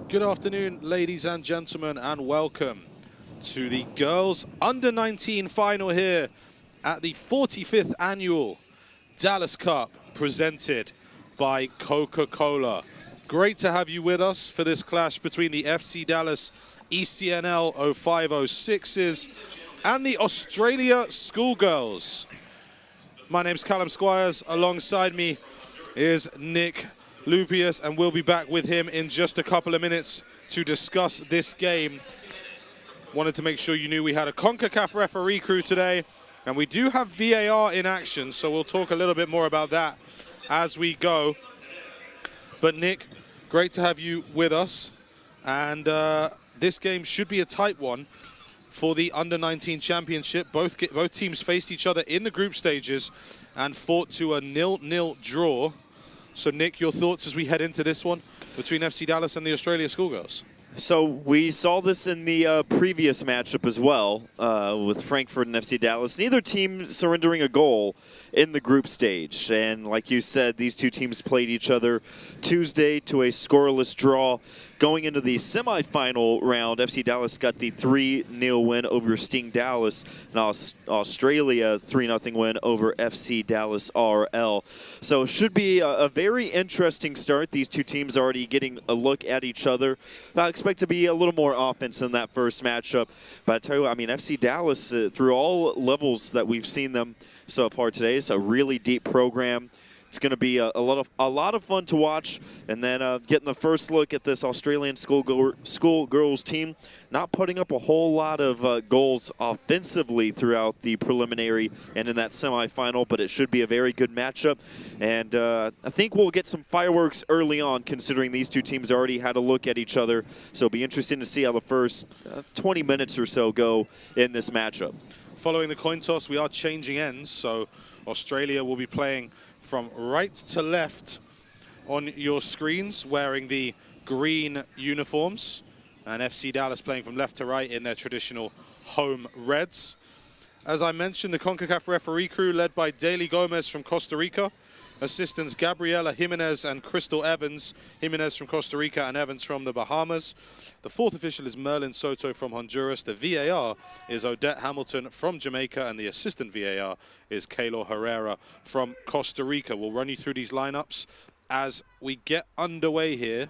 Good afternoon, ladies and gentlemen, and welcome to the Girls Under-19 final here at the 45th Annual Dallas Cup, presented by Coca-Cola. Great to have you with us for this clash between the FC Dallas ECNL 0506s and the Australia Schoolgirls. My name's Callum Squires. Alongside me is Nick Lupius, and we'll be back with him in just a couple of minutes to discuss this game. Wanted to make sure you knew we had a CONCACAF referee crew today, and we do have VAR in action, so we'll talk a little bit more about that as we go. But Nick, great to have you with us, and this game should be a tight one for the Under-19 Championship. Both teams faced each other in the group stages and fought to a 0-0 draw. So, Nick, your thoughts as we head into this one between FC Dallas and the Australia Schoolgirls? So we saw this in the previous matchup as well with Frankfurt and FC Dallas. Neither team surrendering a goal in the group stage. And like you said, these two teams played each other Tuesday to a scoreless draw. Going into the semifinal round, FC Dallas got the 3-0 win over Sting Dallas, and Australia 3-0 win over FC Dallas RL. So it should be a very interesting start. These two teams already getting a look at each other. I expect to be a little more offense in that first matchup. But I tell you what, I mean, FC Dallas, through all levels that we've seen them so far today, it's a really deep program. It's going to be a lot of fun to watch, and then getting the first look at this Australian schoolgirls team, not putting up a whole lot of goals offensively throughout the preliminary and in that semifinal, but it should be a very good matchup. And I think we'll get some fireworks early on, considering these two teams already had a look at each other. So it'll be interesting to see how the first 20 minutes or so go in this matchup. Following the coin toss, we are changing ends, so Australia will be playing from right to left on your screens, wearing the green uniforms, and FC Dallas playing from left to right in their traditional home reds. As I mentioned, the CONCACAF referee crew led by Daly Gomez from Costa Rica, assistants Gabriela Jimenez and Crystal Evans, Jimenez from Costa Rica and Evans from the Bahamas. The fourth official is Merlin Soto from Honduras. The VAR is Odette Hamilton from Jamaica, and the assistant VAR is Kaylor Herrera from Costa Rica. We'll run you through these lineups as we get underway here.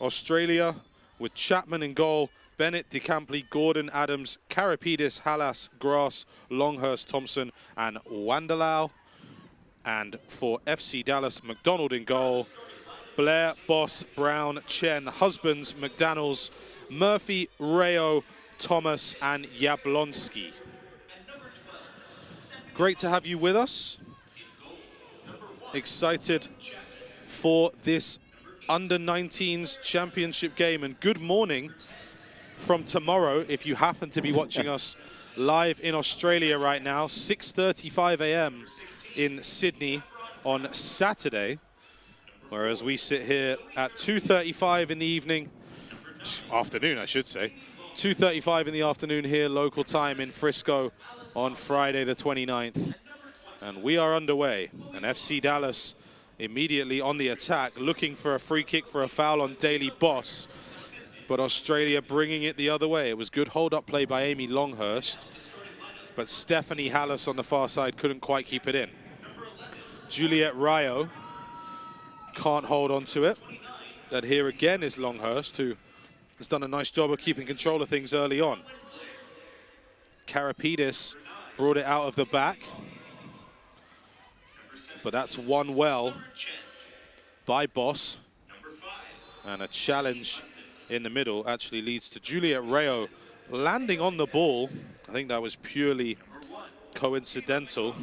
Australia with Chapman in goal, Bennett, DeCampley, Gordon, Adams, Karapidis, Halas, Grass, Longhurst, Thompson, and Wanderlau. And for FC Dallas, McDonald in goal, Blair, Boss, Brown, Chen, Husbands, McDaniels, Murphy, Rayo, Thomas, and Yablonski. Great to have you with us. Excited for this Under-19s Championship game. And good morning from tomorrow, if you happen to be watching us live in Australia right now, 6:35 a.m. in Sydney on Saturday, whereas we sit here at 2:35 in the afternoon, I should say. 2:35 in the afternoon here, local time in Frisco on Friday the 29th. And we are underway. And FC Dallas immediately on the attack, looking for a free kick for a foul on Daly Boss. But Australia bringing it the other way. It was good hold-up play by Amy Longhurst, but Stephanie Hallis on the far side couldn't quite keep it in. Juliet Rayo can't hold on to it. And here again is Longhurst, who has done a nice job of keeping control of things early on. Karapidis brought it out of the back, but that's won well by Boss. And a challenge in the middle actually leads to Juliet Rayo landing on the ball. I think that was purely coincidental.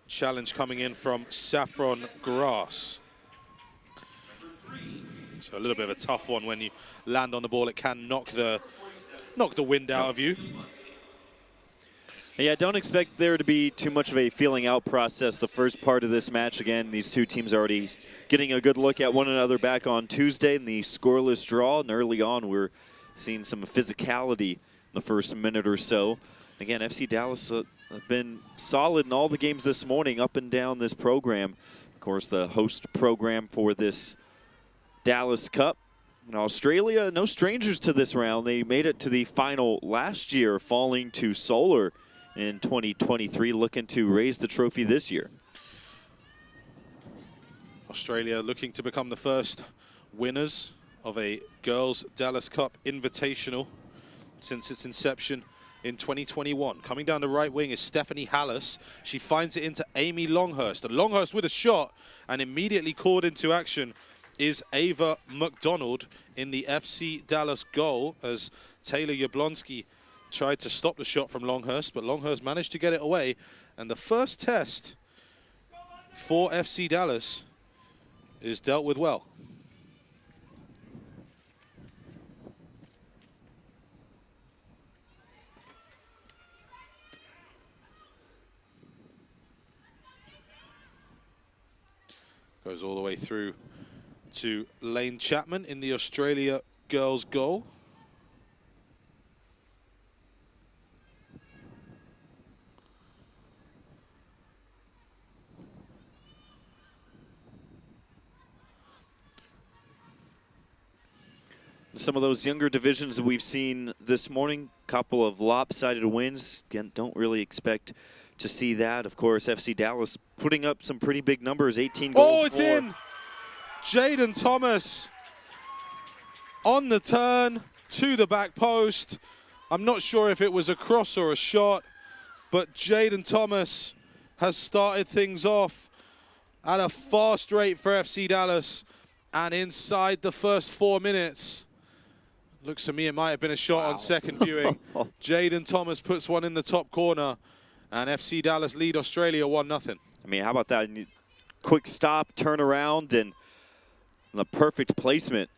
Challenge coming in from Saffron Grass. So a little bit of a tough one. When you land on the ball, it can knock the wind out of you. Yeah, don't expect there to be too much of a feeling out process the first part of this match. Again, these two teams are already getting a good look at one another back on Tuesday in the scoreless draw, and early on we're seeing some physicality in the first minute or so. Again, FC Dallas have been solid in all the games this morning, up and down this program. Of course, the host program for this Dallas Cup. And Australia, no strangers to this round. They made it to the final last year, falling to Solar in 2023, looking to raise the trophy this year. Australia looking to become the first winners of a Girls Dallas Cup Invitational since its inception in 2021. Coming down the right wing is Stephanie Hallis. She finds it into Amy Longhurst. And Longhurst with a shot, and immediately called into action is Ava McDonald in the FC Dallas goal, as Taylor Jablonski tried to stop the shot from Longhurst, but Longhurst managed to get it away. And the first test for FC Dallas is dealt with well. Goes all the way through to Lane Chapman in the Australia girls goal. Some of those younger divisions that we've seen this morning, couple of lopsided wins. Again, don't really expect to see that. Of course, FC Dallas putting up some pretty big numbers, 18 goals. Oh, it's in! Jaden Thomas on the turn to the back post. I'm not sure if it was a cross or a shot, but Jaden Thomas has started things off at a fast rate for FC Dallas, and inside the first 4 minutes, looks to me it might have been a shot on second viewing. Jaden Thomas puts one in the top corner, and FC Dallas lead Australia 1-0. I mean, how about that? Quick stop, turn around, and the perfect placement.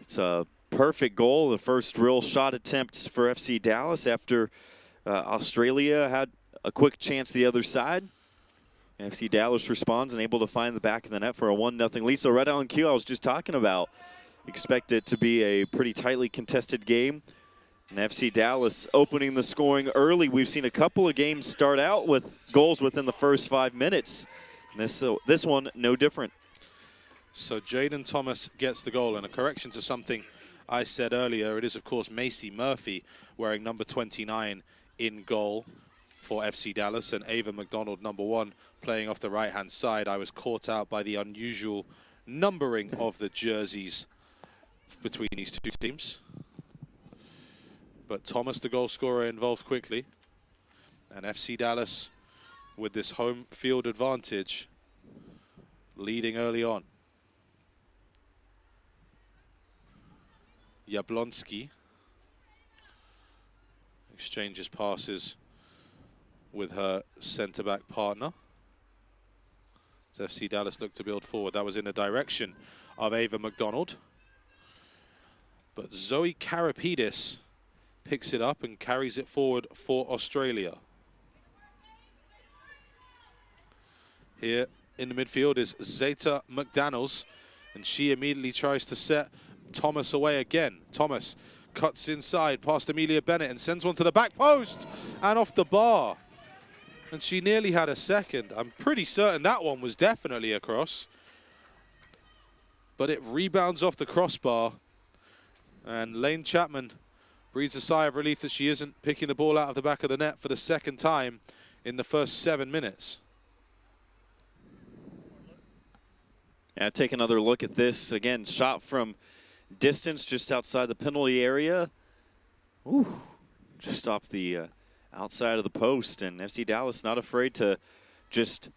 It's a perfect goal, the first real shot attempt for FC Dallas after Australia had a quick chance the other side. FC Dallas responds and able to find the back of the net for a 1-0 lead. So right on cue, I was just talking about, expect it to be a pretty tightly contested game. And FC Dallas opening the scoring early. We've seen a couple of games start out with goals within the first 5 minutes. This one, no different. So Jaden Thomas gets the goal, and a correction to something I said earlier. It is, of course, Macy Murphy wearing number 29 in goal for FC Dallas, and Ava McDonald, number 1, playing off the right-hand side. I was caught out by the unusual numbering of the jerseys between these two teams. But Thomas, the goal scorer, involved quickly. And FC Dallas, with this home field advantage, leading early on. Jablonski exchanges passes with her centre-back partner. As FC Dallas looked to build forward. That was in the direction of Ava McDonald. But Zoe Karapidis picks it up and carries it forward for Australia. Here in the midfield is Zeta McDaniels, and she immediately tries to set Thomas away again. Thomas cuts inside past Amelia Bennett and sends one to the back post and off the bar. And she nearly had a second. I'm pretty certain that one was definitely a cross. But it rebounds off the crossbar. And Lane Chapman breathes a sigh of relief that she isn't picking the ball out of the back of the net for the second time in the first 7 minutes. Yeah, take another look at this. Again, shot from distance just outside the penalty area. Ooh, just off the outside of the post. And FC Dallas not afraid to just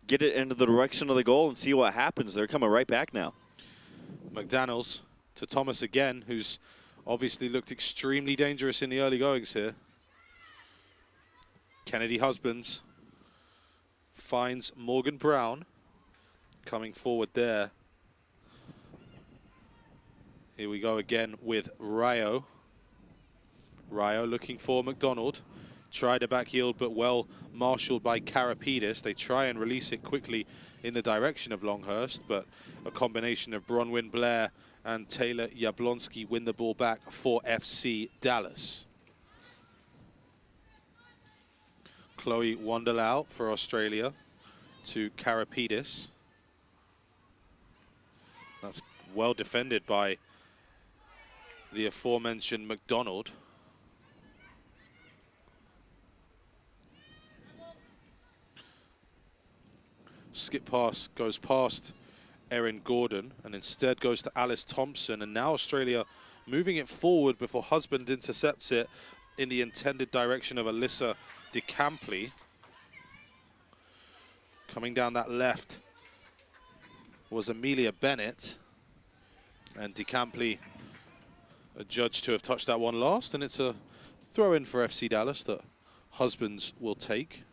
get it into the direction of the goal and see what happens. They're coming right back now. McDaniels to Thomas again, who's obviously looked extremely dangerous in the early goings here. Kennedy Husbands finds Morgan Brown coming forward there. Here we go again with Rayo. Rayo looking for McDonald. Tried a back heel, but well marshaled by Karapidis. They try and release it quickly in the direction of Longhurst, but a combination of Bronwyn Blair and Taylor Jablonski win the ball back for FC Dallas. Chloe Wanderlau for Australia to Karapidis. That's well defended by the aforementioned McDonald. Skip pass goes past Erin Gordon and instead goes to Alice Thompson. And now Australia moving it forward before Husband intercepts it in the intended direction of Alyssa DeCampley. Coming down that left was Amelia Bennett. And DeCampley adjudged to have touched that one last. And it's a throw in for FC Dallas that Husbands will take.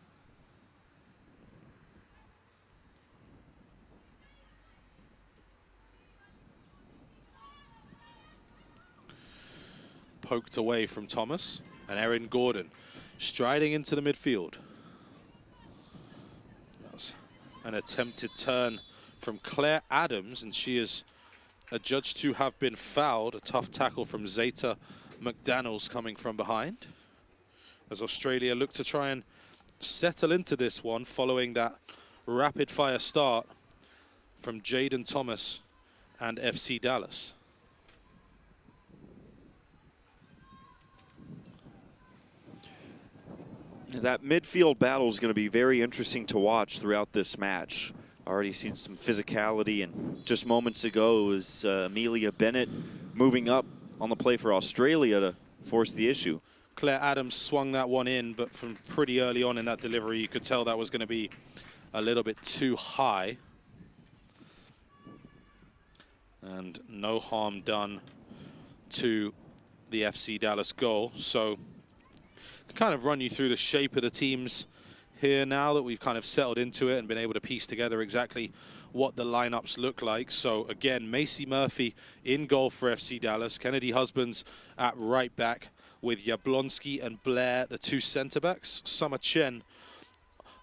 Poked away from Thomas, and Erin Gordon striding into the midfield. That's an attempted turn from Claire Adams, and she is adjudged to have been fouled. A tough tackle from Zeta McDaniels coming from behind, as Australia look to try and settle into this one following that rapid fire start from Jaden Thomas and FC Dallas. That midfield battle is going to be very interesting to watch throughout this match. Already seen some physicality, and just moments ago was Amelia Bennett moving up on the play for Australia to force the issue. Claire Adams swung that one in, but from pretty early on in that delivery, you could tell that was going to be a little bit too high. And no harm done to the FC Dallas goal. So kind of run you through the shape of the teams here now that we've kind of settled into it and been able to piece together exactly what the lineups look like. So again, Macy Murphy in goal for FC Dallas. Kennedy Husbands at right back with Jablonski and Blair, the two centre backs. Summer Chen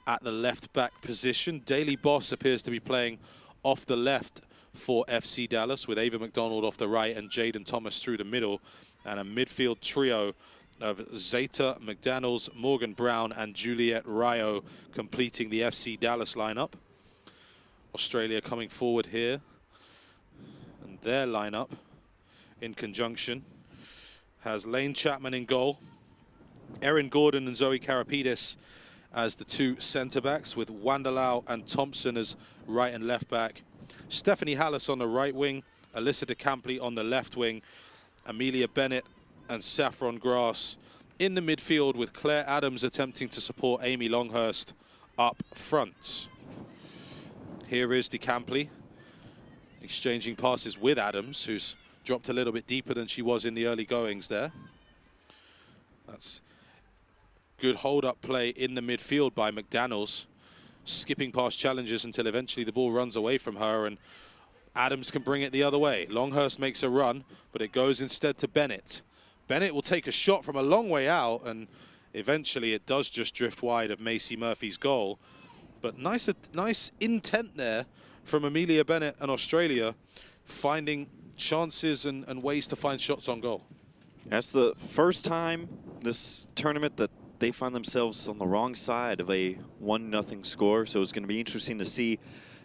at the left back position. Daly Boss appears to be playing off the left for FC Dallas, with Ava McDonald off the right and Jaden Thomas through the middle, and a midfield trio of Zeta McDaniels, Morgan Brown and Juliet Ryo completing the FC Dallas lineup. Australia coming forward here, and their lineup in conjunction has Lane Chapman in goal, Erin Gordon and Zoe Karapidis as the two centre backs, with Wandalau and Thompson as right and left back, Stephanie Hallis on the right wing, Alyssa DeCampley on the left wing, Amelia Bennett and Saffron Grass in the midfield, with Claire Adams attempting to support Amy Longhurst up front. Here is DeCampley exchanging passes with Adams, who's dropped a little bit deeper than she was in the early goings there. That's good hold-up play in the midfield by McDaniels, skipping past challenges until eventually the ball runs away from her and Adams can bring it the other way. Longhurst makes a run, but it goes instead to Bennett. Bennett will take a shot from a long way out, and eventually it does just drift wide of Macy Murphy's goal. But nice intent there from Amelia Bennett and Australia, finding chances and ways to find shots on goal. That's the first time this tournament that they find themselves on the wrong side of a 1-0 score, so it's going to be interesting to see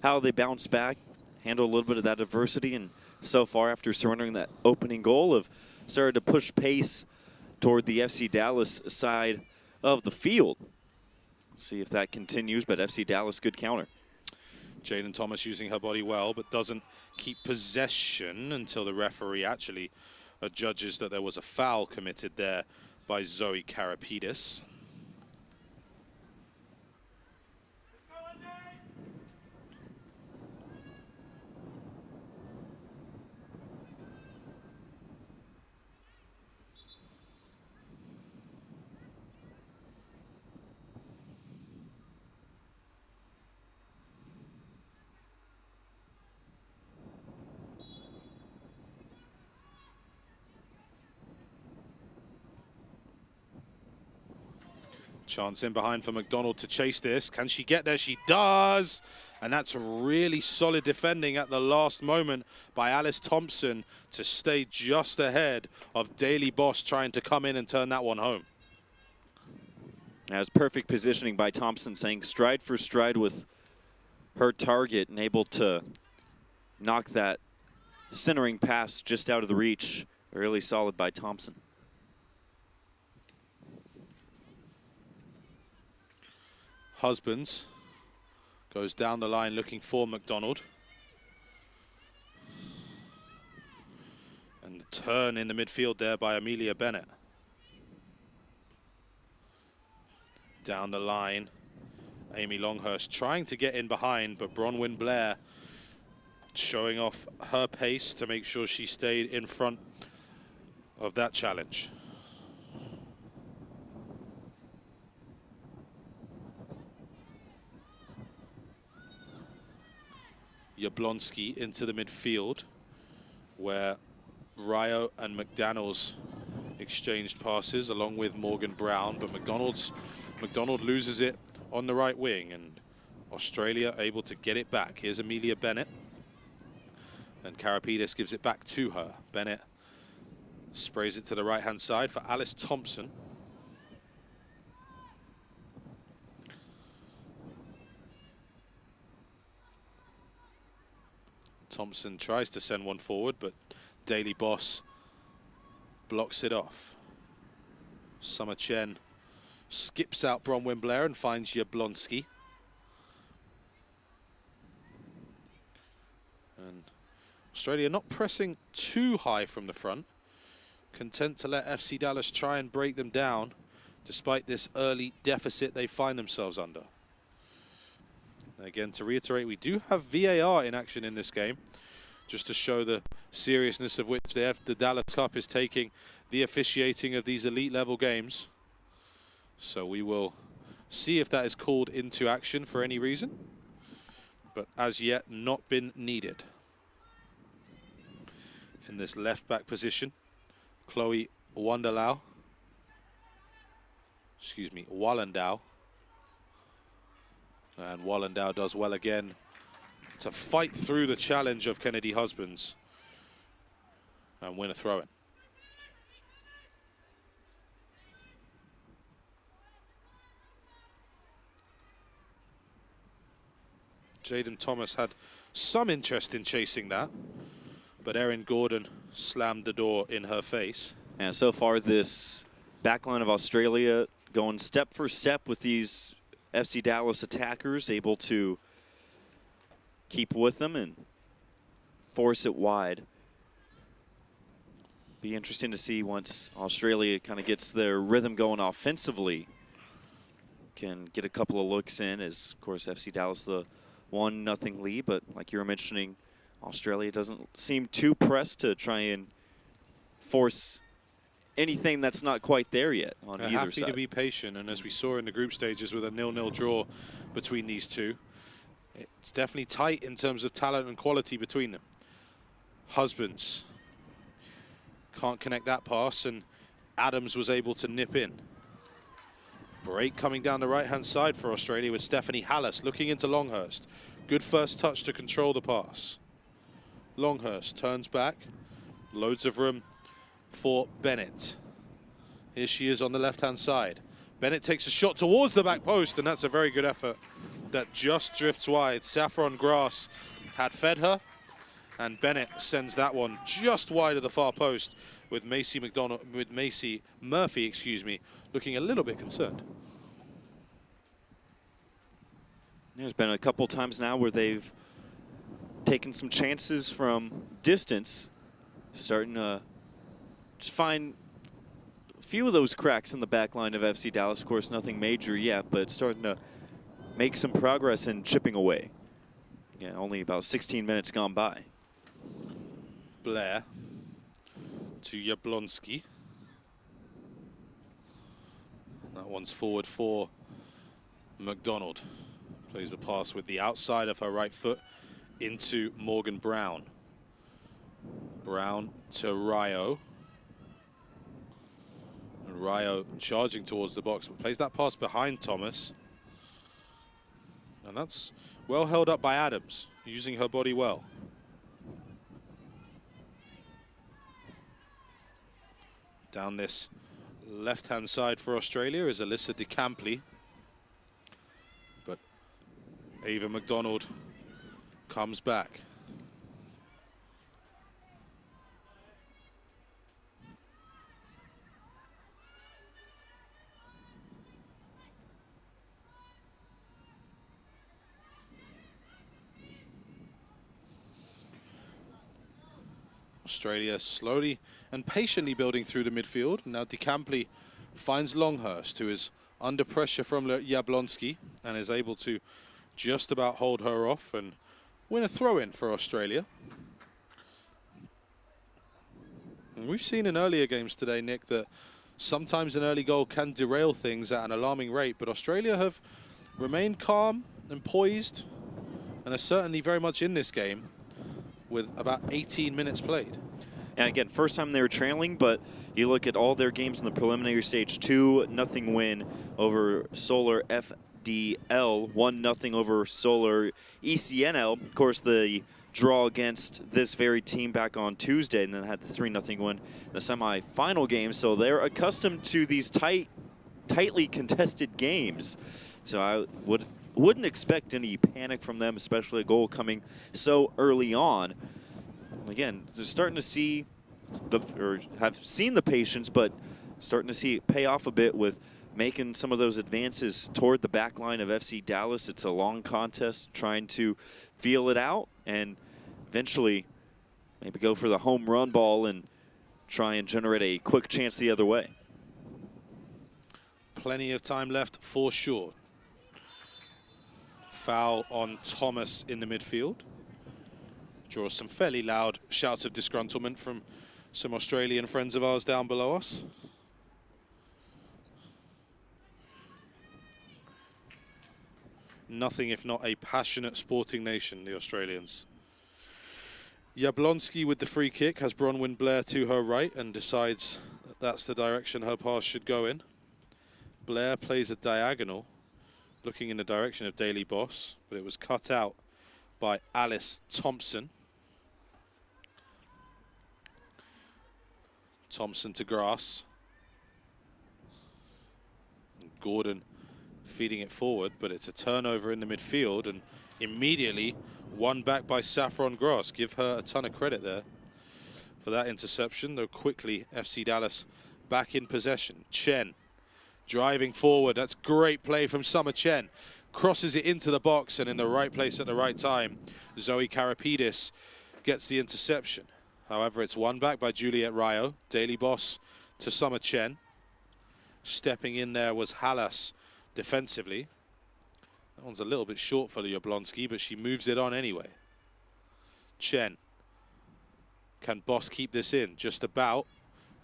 how they bounce back, handle a little bit of that adversity, and so far after surrendering that opening goal have started to push pace toward the FC Dallas side of the field. See if that continues, but FC Dallas, good counter. Jaden Thomas using her body well, but doesn't keep possession until the referee actually adjudges that there was a foul committed there by Zoe Karapidis. Chance in behind for McDonald to chase this. Can she get there? She does. And that's really solid defending at the last moment by Alice Thompson to stay just ahead of Daly Boss trying to come in and turn that one home. That was perfect positioning by Thompson, saying stride for stride with her target and able to knock that centering pass just out of the reach. Really solid by Thompson. Husbands goes down the line looking for McDonald. And the turn in the midfield there by Amelia Bennett. Down the line, Amy Longhurst trying to get in behind, but Bronwyn Blair showing off her pace to make sure she stayed in front of that challenge. Jablonski into the midfield, where Ryo and McDaniels exchanged passes along with Morgan Brown, but McDonald loses it on the right wing, and Australia able to get it back. Here's Amelia Bennett, and Karapidis gives it back to her. Bennett sprays it to the right-hand side for Alice Thompson. Thompson tries to send one forward, but Daily Boss blocks it off. Summer Chen skips out Bronwyn Blair and finds Jablonski. And Australia not pressing too high from the front, content to let FC Dallas try and break them down despite this early deficit they find themselves under. Again, to reiterate, we do have VAR in action in this game, just to show the seriousness of which the Dallas Cup is taking the officiating of these elite level games. So we will see if that is called into action for any reason, but as yet not been needed. In this left back position, Chloe Wallendow, and Wallendow does well again to fight through the challenge of Kennedy Husbands and win a throw-in. Jaden Thomas had some interest in chasing that, but Erin Gordon slammed the door in her face. And so far, this backline of Australia going step for step with these FC Dallas attackers, able to keep with them and force it wide. Be interesting to see once Australia kind of gets their rhythm going offensively. Can get a couple of looks in, as of course FC Dallas the 1-0 lead, but like you were mentioning, Australia doesn't seem too pressed to try and force anything that's not quite there yet on either happy side. To be patient, and as we saw in the group stages with a 0-0 draw between these two, it's definitely tight in terms of talent and quality between them. Husbands can't connect that pass, and Adams was able to nip in. Break coming down the right-hand side for Australia with Stephanie Hallis looking into Longhurst. Good first touch to control the pass. Longhurst turns back. Loads of room for Bennett. Here she is on the left-hand side. Bennett takes a shot towards the back post, and that's a very good effort that just drifts wide. Saffron Grass had fed her, and Bennett sends that one just wide of the far post with Macy Murphy, looking a little bit concerned. There's been a couple times now where they've taken some chances from distance, starting to just find a few of those cracks in the back line of FC Dallas. Of course, nothing major yet, but starting to make some progress in chipping away. Yeah, only about 16 minutes gone by. Blair to Jablonski. That one's forward for McDonald. Plays the pass with the outside of her right foot into Morgan Brown. Brown to Ryo. And Ryo charging towards the box, but plays that pass behind Thomas. And that's well held up by Adams, using her body well. Down this left-hand side for Australia is Alyssa de Campley. But Ava McDonald comes back. Australia slowly and patiently building through the midfield. Now DeCampley finds Longhurst, who is under pressure from Jablonski and is able to just about hold her off and win a throw-in for Australia. And we've seen in earlier games today, Nick, that sometimes an early goal can derail things at an alarming rate, but Australia have remained calm and poised and are certainly very much in this game with about 18 minutes played. And again, first time they were trailing, but you look at all their games in the preliminary stage, 2-0 win over Solar FDL, 1-0 over Solar ECNL. Of course, the draw against this very team back on Tuesday, and then had the 3-0 win in the semi-final game. So they're accustomed to these tightly contested games. So I wouldn't expect any panic from them, especially a goal coming so early on. Again, they're starting to see have seen the patience, but starting to see it pay off a bit with making some of those advances toward the back line of FC Dallas. It's a long contest, trying to feel it out and eventually maybe go for the home run ball and try and generate a quick chance the other way. Plenty of time left for sure. Foul on Thomas in the midfield. Draws some fairly loud shouts of disgruntlement from some Australian friends of ours down below us. Nothing if not a passionate sporting nation, the Australians. Jablonski with the free kick has Bronwyn Blair to her right and decides that that's the direction her pass should go in. Blair plays a diagonal, looking in the direction of Daily Boss, but it was cut out by Alice Thompson. Thompson to Grass. And Gordon feeding it forward, but it's a turnover in the midfield and immediately won back by Saffron Grass. Give her a ton of credit there for that interception, though quickly FC Dallas back in possession. Chen driving forward. That's great play from Summer Chen. Crosses it into the box and in the right place at the right time. Zoe Karapidis gets the interception. However, it's won back by Juliet Rayo. Daily Boss to Summer Chen. Stepping in there was Halas defensively. That one's a little bit short for Jablonski, but she moves it on anyway. Chen. Can Boss keep this in? Just about.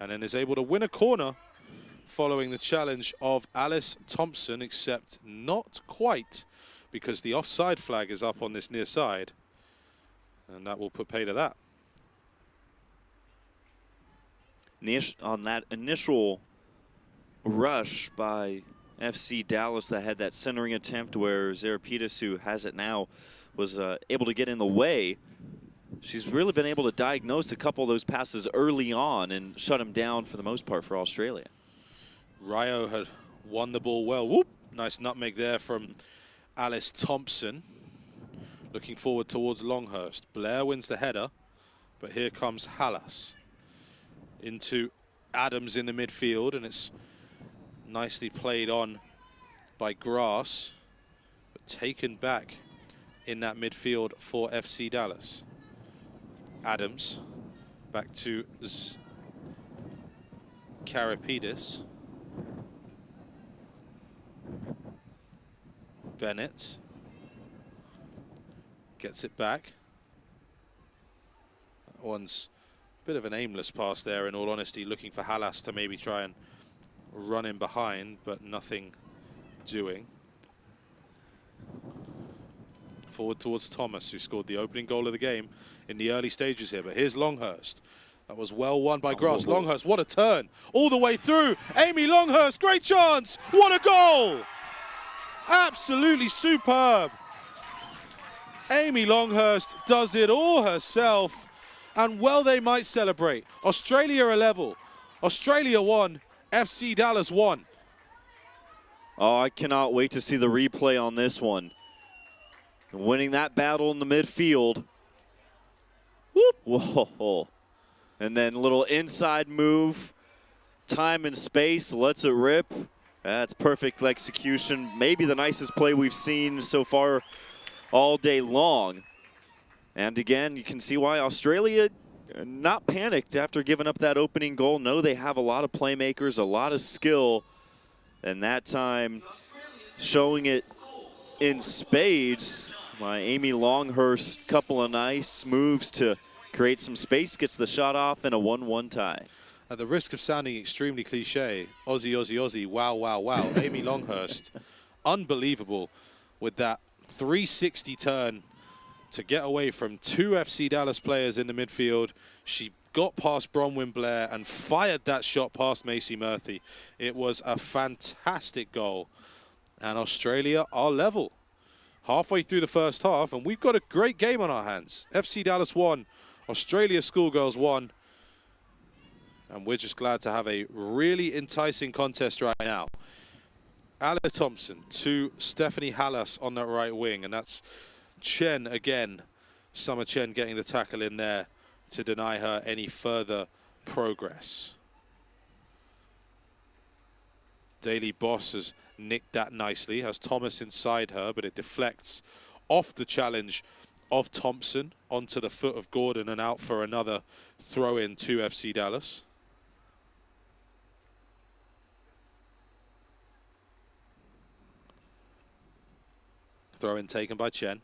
And then is able to win a corner following the challenge of Alice Thompson, except not quite, because the offside flag is up on this near side. And that will put pay to that. On that initial rush by FC Dallas that had that centering attempt where Zarapidis, who has it now, was able to get in the way, she's really been able to diagnose a couple of those passes early on and shut them down for the most part for Australia. Rayo had won the ball well. Whoop! Nice nutmeg there from Alice Thompson. Looking forward towards Longhurst. Blair wins the header, but here comes Halas into Adams in the midfield, and it's nicely played on by Grass, but taken back in that midfield for FC Dallas. Adams back to Karapidis. Bennett gets it back. That one's a bit of an aimless pass there, in all honesty, looking for Halas to maybe try and run in behind, but nothing doing. Forward towards Thomas, who scored the opening goal of the game in the early stages here. But here's Longhurst. That was well won by Grass. Longhurst, what a turn. All the way through. Amy Longhurst, great chance. What a goal. Absolutely superb. Amy Longhurst does it all herself. And well, they might celebrate. Australia are level. Australia won. FC Dallas won. Oh, I cannot wait to see the replay on this one. Winning that battle in the midfield. Whoop. Whoa. And then a little inside move. Time and space, lets it rip. That's perfect execution. Maybe the nicest play we've seen so far all day long. And again, you can see why Australia not panicked after giving up that opening goal. No, they have a lot of playmakers, a lot of skill, and that time showing it in spades. My Amy Longhurst, couple of nice moves to create some space, gets the shot off, and a 1-1 tie. At the risk of sounding extremely cliche, Aussie, Aussie, Aussie, wow, wow, wow. Amy Longhurst, unbelievable with that 360 turn to get away from two FC Dallas players in the midfield. She got past Bronwyn Blair and fired that shot past Macy Murphy. It was a fantastic goal. And Australia are level halfway through the first half, and we've got a great game on our hands. FC Dallas 1, Australia Schoolgirls 1. And we're just glad to have a really enticing contest right now. Alice Thompson to Stephanie Hallas on that right wing, and that's Chen again. Summer Chen getting the tackle in there to deny her any further progress. Daly Boss has nicked that nicely, has Thomas inside her, but it deflects off the challenge of Thompson onto the foot of Gordon and out for another throw-in to FC Dallas. Throw-in taken by Chen.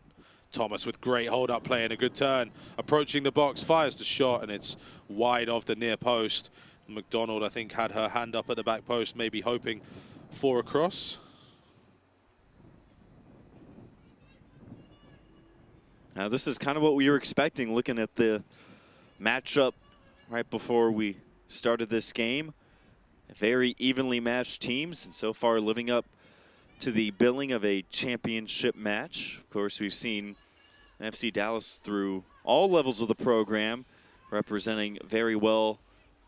Thomas with great hold-up play and a good turn. Approaching the box, fires the shot, and it's wide of the near post. McDonald, I think, had her hand up at the back post, maybe hoping for a cross. Now, this is kind of what we were expecting, looking at the matchup right before we started this game. Very evenly matched teams, and so far living up to the billing of a championship match. Of course, we've seen FC Dallas through all levels of the program, representing very well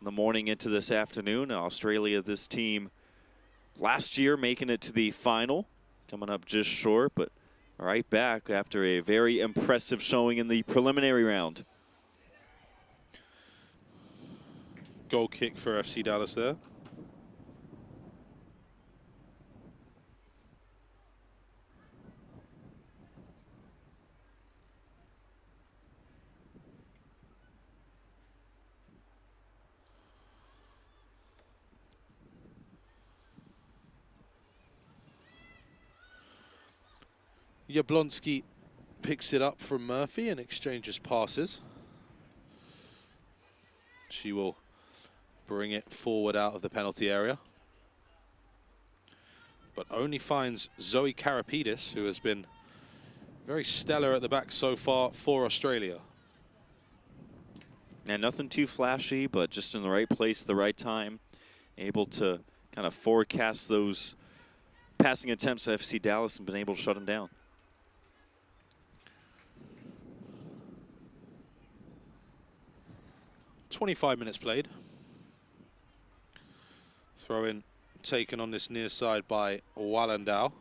in the morning into this afternoon. Australia, this team last year making it to the final, coming up just short, but right back after a very impressive showing in the preliminary round. Goal kick for FC Dallas there. Jablonski picks it up from Murphy and exchanges passes. She will bring it forward out of the penalty area, but only finds Zoe Karapidis, who has been very stellar at the back so far for Australia. And nothing too flashy, but just in the right place at the right time, able to kind of forecast those passing attempts at FC Dallas and been able to shut them down. 25 minutes played. Throw in taken on this near side by Wallendow.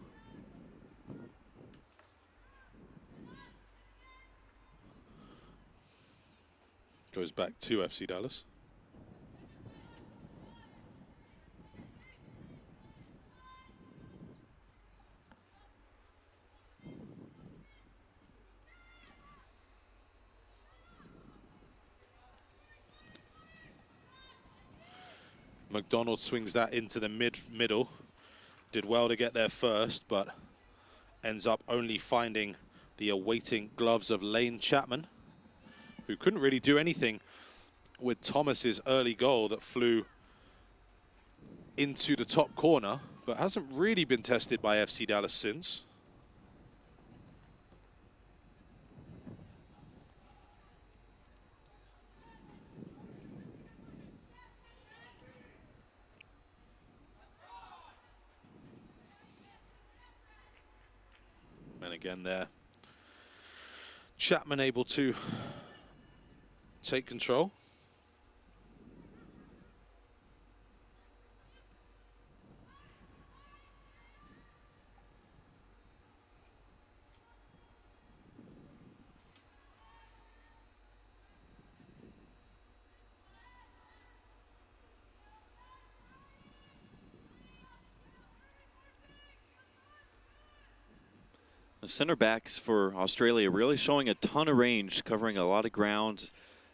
Goes back to FC Dallas. McDonald swings that into the middle. Did well to get there first, but ends up only finding the awaiting gloves of Lane Chapman, who couldn't really do anything with Thomas's early goal that flew into the top corner, but hasn't really been tested by FC Dallas since. And again there, Chapman able to take control. The center backs for Australia really showing a ton of range, covering a lot of ground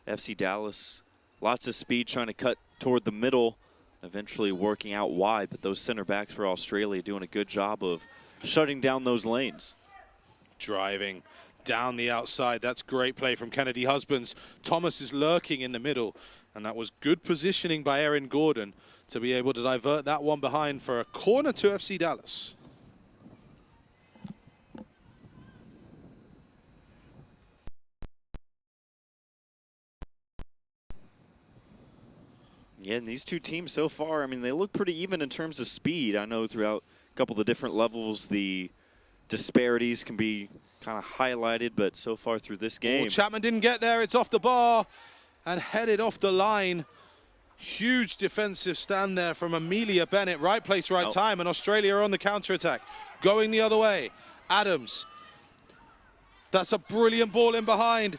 FC Dallas, lots of speed trying to cut toward the middle, eventually working out wide, but those center backs for Australia doing a good job of shutting down those lanes. Driving down the outside. That's great play from Kennedy Husbands. Thomas is lurking in the middle, and that was good positioning by Erin Gordon to be able to divert that one behind for a corner to FC Dallas. Yeah, and these two teams so far, I mean, they look pretty even in terms of speed. I know throughout a couple of the different levels, the disparities can be kind of highlighted, but so far through this game. Oh, Chapman didn't get there. It's off the bar and headed off the line. Huge defensive stand there from Amelia Bennett. Right place, right time, and Australia are on the counter-attack. Going the other way. Adams. That's a brilliant ball in behind.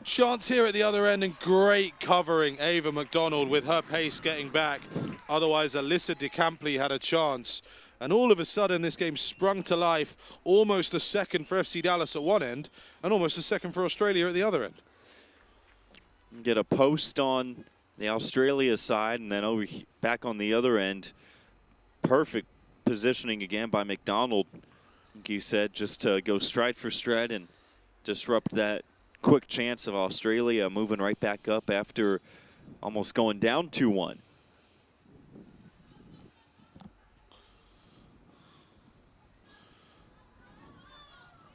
Chance here at the other end, and great covering. Ava McDonald with her pace getting back. Otherwise, Alyssa DeCampley had a chance. And all of a sudden, this game sprung to life. Almost a second for FC Dallas at one end, and almost a second for Australia at the other end. Get a post on the Australia side, and then over back on the other end. Perfect positioning again by McDonald. Like you said, just to go stride for stride and disrupt that quick chance of Australia moving right back up after almost going down 2-1.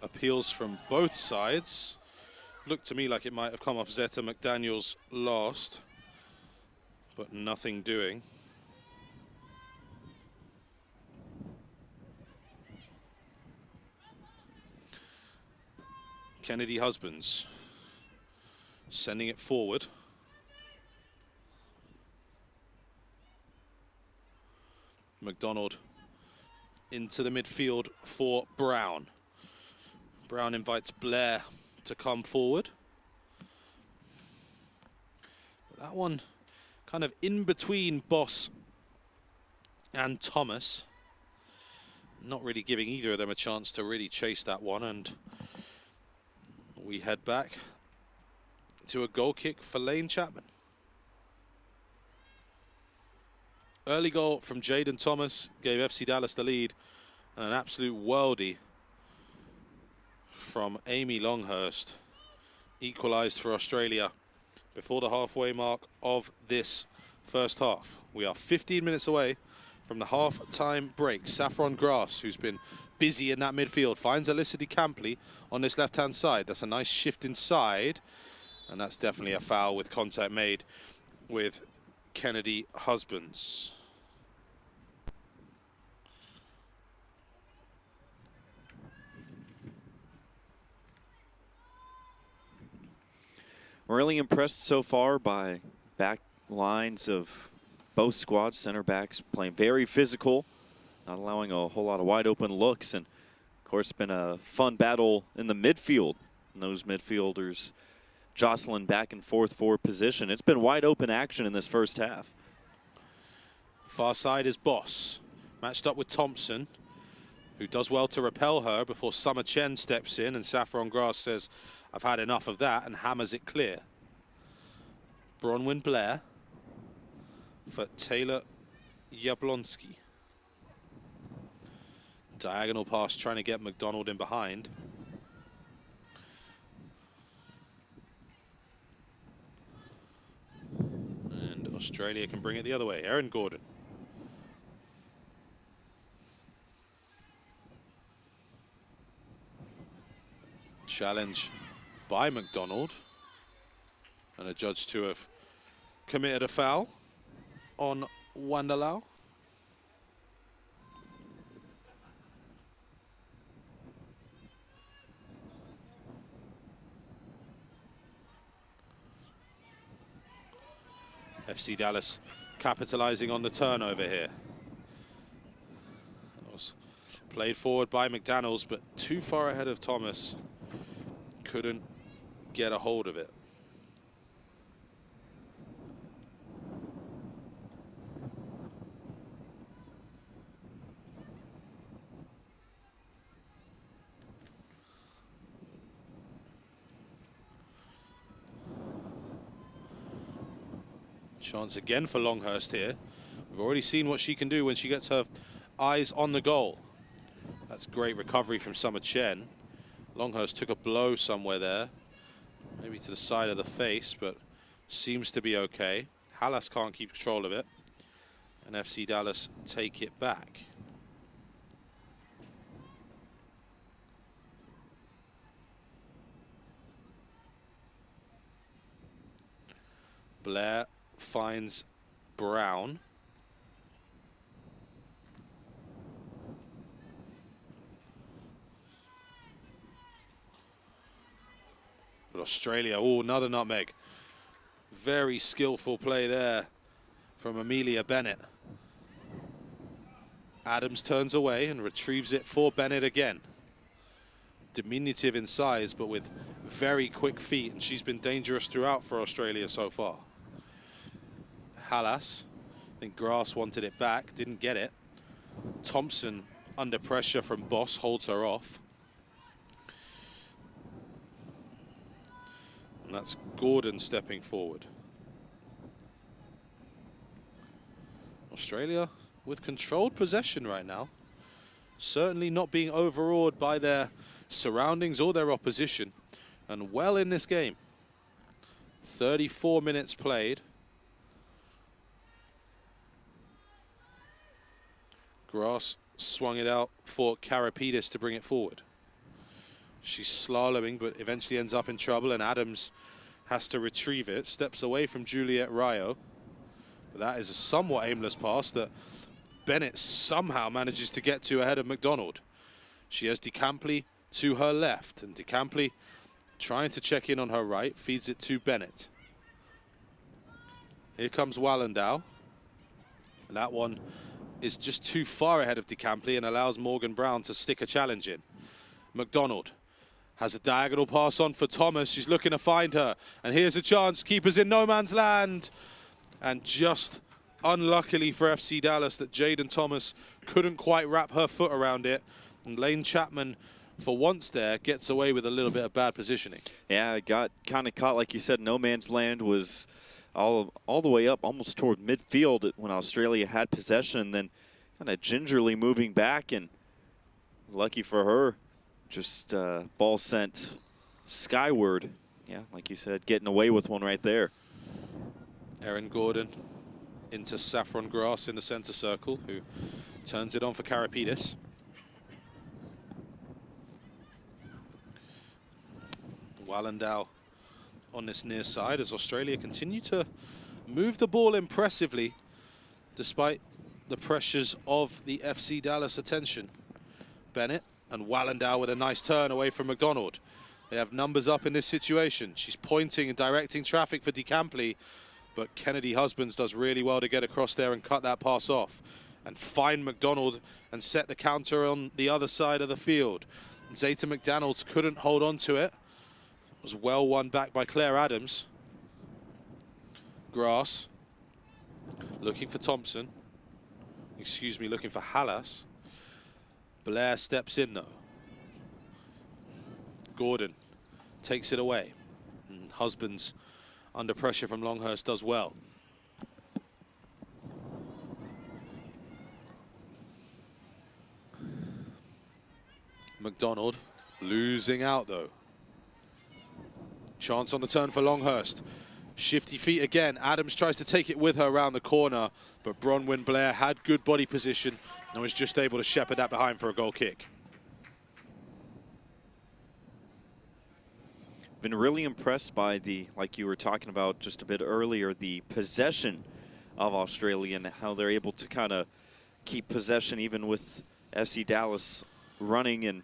Appeals from both sides. Looked to me like it might have come off Zeta McDaniels last, but nothing doing. Kennedy Husbands sending it forward. McDonald into the midfield for Brown. Brown invites Blair to come forward. That one kind of in between Boss and Thomas. Not really giving either of them a chance to really chase that one, and we head back to a goal kick for Lane Chapman. Early goal from Jaden Thomas gave FC Dallas the lead, and an absolute worldie from Amy Longhurst equalised for Australia before the halfway mark of this first half. We are 15 minutes away from the half-time break. Saffron Grass, who's been busy in that midfield, finds Alyssa DeCampley on this left-hand side. That's a nice shift inside, and that's definitely a foul with contact made with Kennedy Husbands. Really impressed so far by back lines of both squads. Center backs playing very physical, not allowing a whole lot of wide open looks. And of course, been a fun battle in the midfield. And those midfielders jostling back and forth for position. It's been wide open action in this first half. Far side is Boss, matched up with Thompson, who does well to repel her before Summer Chen steps in, and Saffron Grass says, "I've had enough of that," and hammers it clear. Bronwyn Blair for Taylor Jablonski. Diagonal pass trying to get McDonald in behind. And Australia can bring it the other way. Erin Gordon. Challenge by McDonald, and a judge to have committed a foul on Wandalau. FC Dallas capitalizing on the turnover here. That was played forward by McDaniels, but too far ahead of Thomas. Couldn't get a hold of it. Chance again for Longhurst here. We've already seen what she can do when she gets her eyes on the goal. That's great recovery from Summer Chen. Longhurst took a blow somewhere there, maybe to the side of the face, but seems to be okay. Hallas can't keep control of it, and FC Dallas take it back. Blair finds Brown. But Australia, oh, another nutmeg. Very skillful play there from Amelia Bennett. Adams turns away and retrieves it for Bennett again. Diminutive in size, but with very quick feet, and she's been dangerous throughout for Australia so far. Hallas, I think Grass wanted it back, didn't get it. Thompson, under pressure from Boss, holds her off. And that's Gordon stepping forward. Australia with controlled possession right now. Certainly not being overawed by their surroundings or their opposition. And well in this game. 34 minutes played. Grass swung it out for Karapidis to bring it forward. She's slaloming, but eventually ends up in trouble, and Adams has to retrieve it. Steps away from Juliet Rayo. But that is a somewhat aimless pass that Bennett somehow manages to get to ahead of McDonald. She has DeCampley to her left, and DeCampley trying to check in on her right, feeds it to Bennett. Here comes Wallendow. And that one is just too far ahead of DeCampley and allows Morgan Brown to stick a challenge in. McDonald has a diagonal pass on for Thomas. She's looking to find her. And here's a chance. Keeper's in no man's land. And just unluckily for FC Dallas that Jaden Thomas couldn't quite wrap her foot around it. And Lane Chapman, for once there, gets away with a little bit of bad positioning. Yeah, it got kind of caught, like you said. No man's land was all the way up, almost toward midfield when Australia had possession. Then kind of gingerly moving back, and lucky for her, just ball sent skyward. Yeah, like you said, getting away with one right there. Erin Gordon into Saffron Grass in the center circle, who turns it on for Karapidis. Wallendow on this near side as Australia continue to move the ball impressively despite the pressures of the FC Dallas attention. Bennett and Wallendow with a nice turn away from McDonald. They have numbers up in this situation. She's pointing and directing traffic for DeCampley, but Kennedy Husbands does really well to get across there and cut that pass off and find McDonald and set the counter on the other side of the field. Zeta McDonald's couldn't hold on to it. It was well won back by Claire Adams. Grass looking for Thompson. Excuse me, looking for Hallas. Blair steps in though. Gordon takes it away. And Husbands under pressure from Longhurst does well. McDonald losing out though. Chance on the turn for Longhurst. Shifty feet again. Adams tries to take it with her around the corner, but Bronwyn Blair had good body position and was just able to shepherd that behind for a goal kick. Been really impressed by the, like you were talking about just a bit earlier, the possession of Australia and how they're able to kind of keep possession even with FC Dallas running and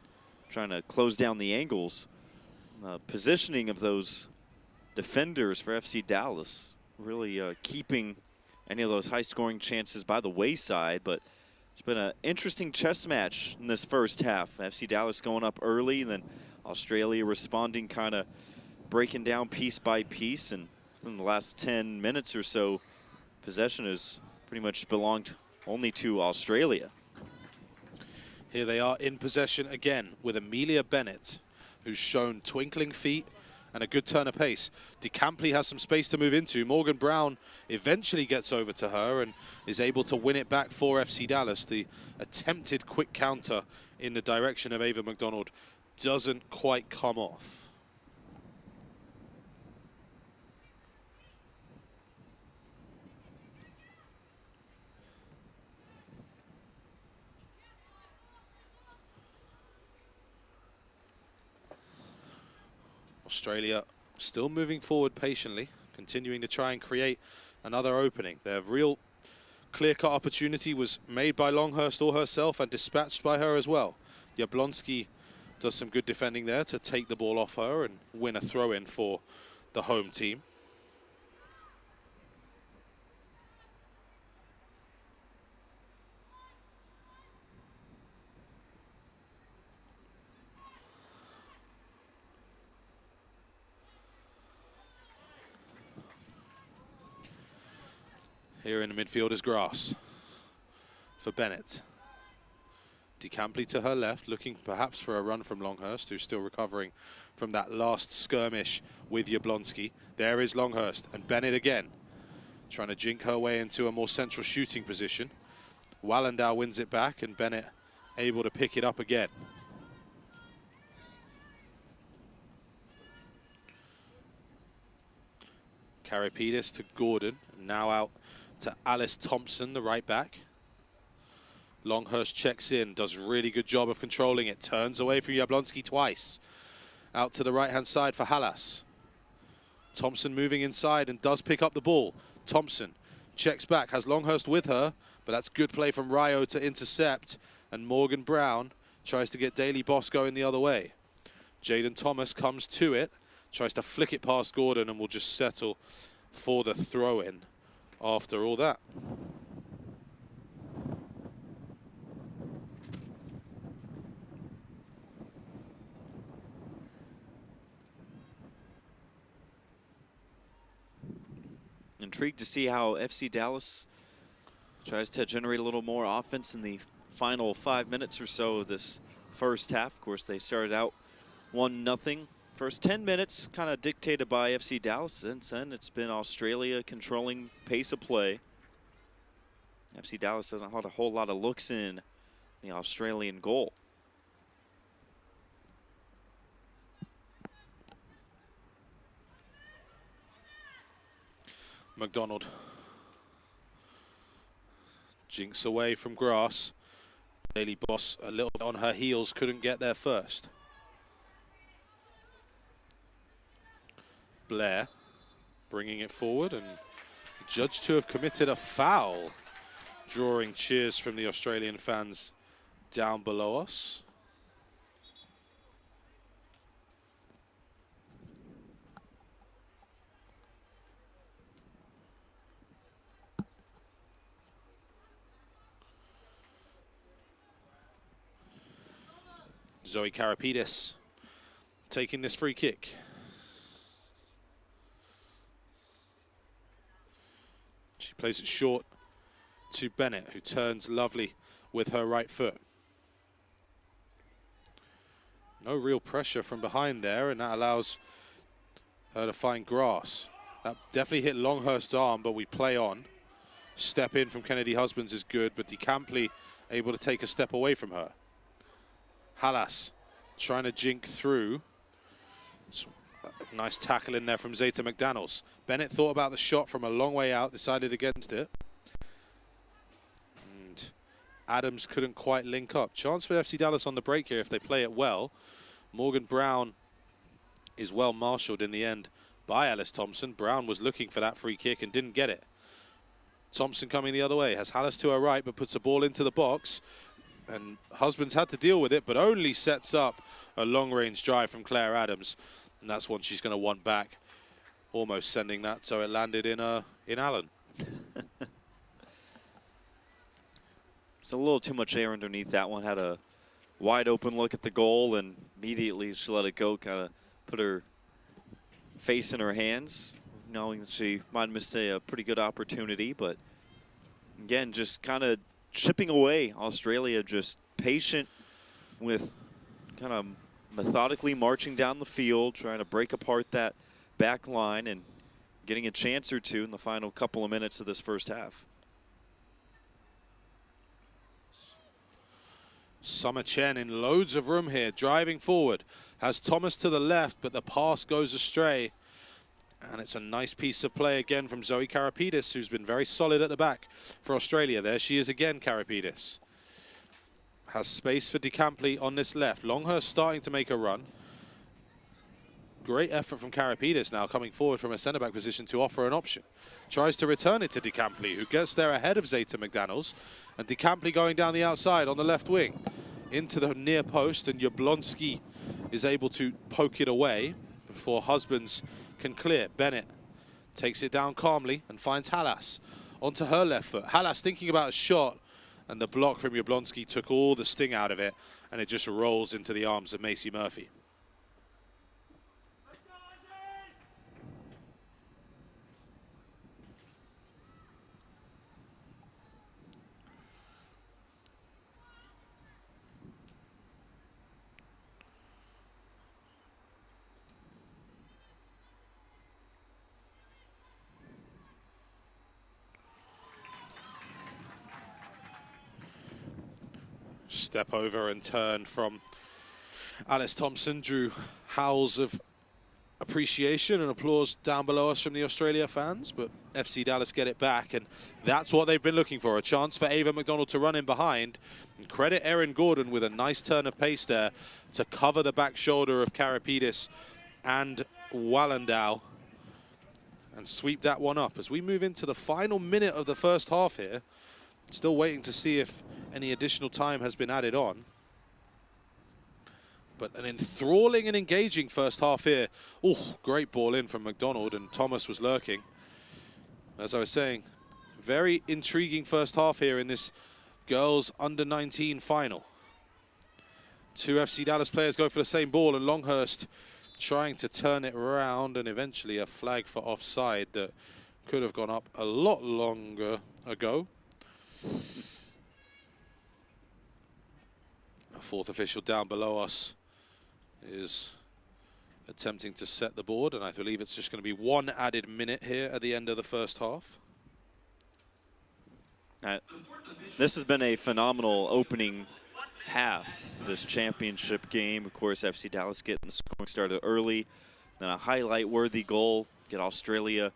trying to close down the angles. Positioning of those defenders for FC Dallas really keeping any of those high-scoring chances by the wayside. But it's been an interesting chess match in this first half. FC Dallas going up early, and then Australia responding, kind of breaking down piece by piece. And in the last 10 minutes or so, possession has pretty much belonged only to Australia. Here they are in possession again with Amelia Bennett, who's shown twinkling feet and a good turn of pace. DeCampley has some space to move into. Morgan Brown eventually gets over to her and is able to win it back for FC Dallas. The attempted quick counter in the direction of Ava McDonald doesn't quite come off. Australia still moving forward patiently, continuing to try and create another opening. Their real clear-cut opportunity was made by Longhurst or herself and dispatched by her as well. Jablonski does some good defending there to take the ball off her and win a throw-in for the home team. Here in the midfield is grass for Bennett. DeCampley to her left, looking perhaps for a run from Longhurst, who's still recovering from that last skirmish with Jablonski. There is Longhurst, and Bennett again, trying to jink her way into a more central shooting position. Wallendow wins it back, and Bennett able to pick it up again. Karapidis to Gordon, now out to Alice Thompson, the right back. Longhurst checks in, does a really good job of controlling it, turns away from Jablonski twice. Out to the right-hand side for Halas. Thompson moving inside and does pick up the ball. Thompson checks back, has Longhurst with her, but that's good play from Rayo to intercept, and Morgan Brown tries to get Daly Boss going the other way. Jaden Thomas comes to it, tries to flick it past Gordon, and will just settle for the throw-in after all that. Intrigued to see how FC Dallas tries to generate a little more offense in the final 5 minutes or so of this first half. Of course, they started out 1-0. First 10 minutes kind of dictated by FC Dallas. Since then, it's been Australia controlling pace of play. FC Dallas doesn't have a whole lot of looks in the Australian goal. McDonald jinks away from grass. Daly Boss a little bit on her heels, couldn't get there first. Blair bringing it forward and judged to have committed a foul, drawing cheers from the Australian fans down below us. Zoe Karapidis taking this free kick. She plays it short to Bennett, who turns lovely with her right foot. No real pressure from behind there, and that allows her to find grass. That definitely hit Longhurst's arm, but we play on. Step in from Kennedy Husbands is good, but DeCampley able to take a step away from her. Halas trying to jink through. Nice tackle in there from Zeta McDaniels. Bennett thought about the shot from a long way out, decided against it. And Adams couldn't quite link up. Chance for FC Dallas on the break here if they play it well. Morgan Brown is well marshaled in the end by Alice Thompson. Brown was looking for that free kick and didn't get it. Thompson coming the other way, has Halas to her right, but puts a ball into the box. And Husbands had to deal with it, but only sets up a long-range drive from Claire Adams. And that's one she's going to want back, almost sending that so it landed in Allen. It's a little too much air underneath that one. Had a wide open look at the goal, and immediately she let it go, kind of put her face in her hands, knowing that she might have missed a pretty good opportunity. But again, just kind of chipping away. Australia just patient with kind of methodically marching down the field, trying to break apart that back line and getting a chance or two in the final couple of minutes of this first half. Summer Chen in loads of room here, driving forward. Has Thomas to the left, but the pass goes astray. And it's a nice piece of play again from Zoe Karapidis, who's been very solid at the back for Australia. There she is again, Karapidis. Has space for DeCampley on this left. Longhurst starting to make a run. Great effort from Karapidis now coming forward from a centre-back position to offer an option. Tries to return it to DeCampley, who gets there ahead of Zeta McDaniels. And DeCampley going down the outside on the left wing into the near post, and Jablonski is able to poke it away before Husbands can clear. Bennett takes it down calmly and finds Halas onto her left foot. Halas thinking about a shot, and the block from Jablonski took all the sting out of it, and it just rolls into the arms of Macy Murphy. Step over and turn from Alice Thompson drew howls of appreciation and applause down below us from the Australia fans, but FC Dallas get it back, and that's what they've been looking for, a chance for Ava McDonald to run in behind. And credit Erin Gordon with a nice turn of pace there to cover the back shoulder of Karapidis and Wallendow and sweep that one up. As we move into the final minute of the first half here, still waiting to see if any additional time has been added on. But an enthralling and engaging first half here. Oh, great ball in from McDonald, and Thomas was lurking. As I was saying, very intriguing first half here in this girls under-19 final. Two FC Dallas players go for the same ball, and Longhurst trying to turn it around, and eventually a flag for offside that could have gone up a lot longer ago. A fourth official down below us is attempting to set the board, and I believe it's just going to be one added minute here at the end of the first half. This has been a phenomenal opening half, this championship game. Of course, FC Dallas getting the scoring started early, then a highlight-worthy goal, get Australia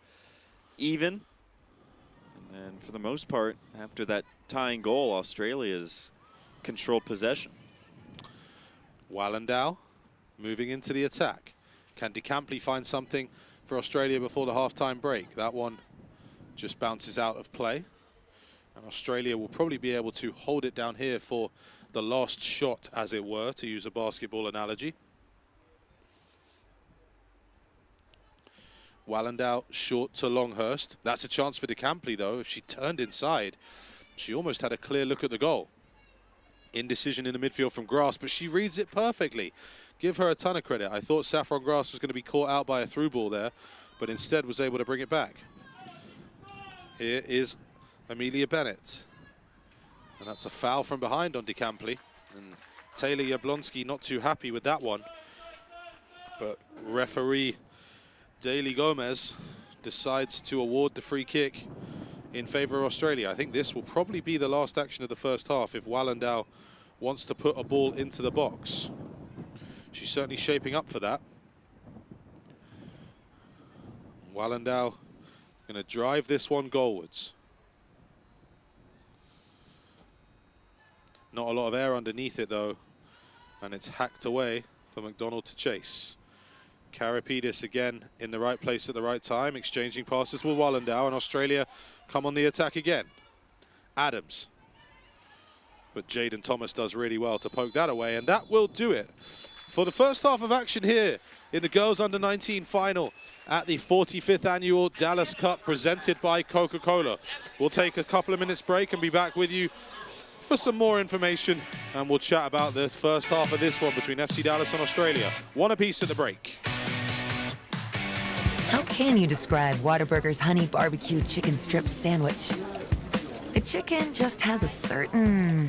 even. And then, for the most part, after that tying goal, Australia's controlled possession. Wallendow moving into the attack. Can DeCampley find something for Australia before the half-time break? That one just bounces out of play. And Australia will probably be able to hold it down here for the last shot, as it were, to use a basketball analogy. Wallendow short to Longhurst. That's a chance for DeCampley, though. If she turned inside, she almost had a clear look at the goal. Indecision in the midfield from Grass, but she reads it perfectly. Give her a ton of credit. I thought Saffron Grass was going to be caught out by a through ball there, but instead was able to bring it back. Here is Amelia Bennett. And that's a foul from behind on DeCampley. And Taylor Jablonski not too happy with that one. But referee Daly Gomez decides to award the free kick in favor of Australia. I think this will probably be the last action of the first half if Wallendow wants to put a ball into the box. She's certainly shaping up for that. Wallendow going to drive this one goalwards. Not a lot of air underneath it, though, and it's hacked away for McDonald to chase. Karapidis again in the right place at the right time, exchanging passes with Wallendow, and Australia come on the attack again. Adams. But Jaden Thomas does really well to poke that away, and that will do it for the first half of action here in the Girls Under-19 final at the 45th Annual Dallas Cup presented by Coca-Cola. We'll take a couple of minutes break and be back with you for some more information, and we'll chat about the first half of this one between FC Dallas and Australia. One apiece at the break. How can you describe Whataburger's honey barbecue chicken strip sandwich? The chicken just has a certain...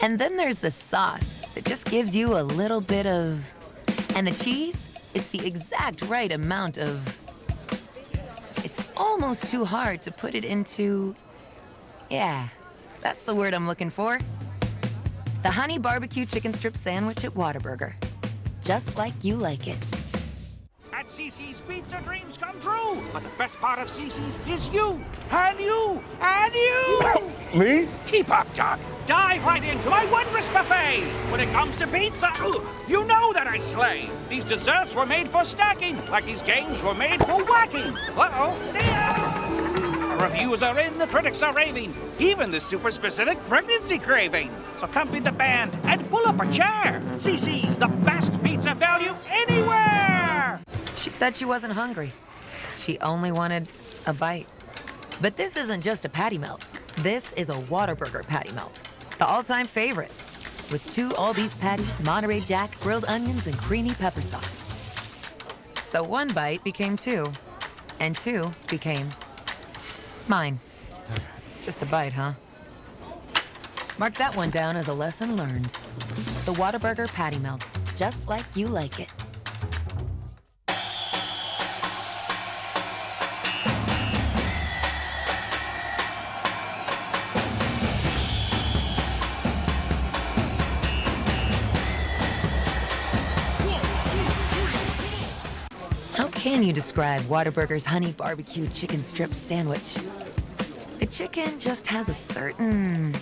And then there's the sauce. that just gives you a little bit of... And the cheese? It's the exact right amount of... It's almost too hard to put it into... Yeah, that's the word I'm looking for. The honey barbecue chicken strip sandwich at Whataburger. Just like you like it. At CC's, pizza dreams come true. But the best part of CC's is you, and you, and you. Me? Keep up, Doc. Dive right into my wondrous buffet. When it comes to pizza, you know that I slay. These desserts were made for stacking, like these games were made for whacking. Uh-oh, see ya! Reviews are in, the critics are raving. Even the super specific pregnancy craving. So come feed the band and pull up a chair. CC's, the best pizza value anywhere. She said she wasn't hungry. She only wanted a bite. But this isn't just a patty melt. This is a Whataburger patty melt. The all-time favorite. With 2 all-beef patties, Monterey Jack, grilled onions, and creamy pepper sauce. So 1 bite became 2. And 2 became mine. Just a bite, huh? Mark that one down as a lesson learned. The Whataburger patty melt. Just like you like it. How can you describe Whataburger's honey barbecue chicken strip sandwich? The chicken just has a certain...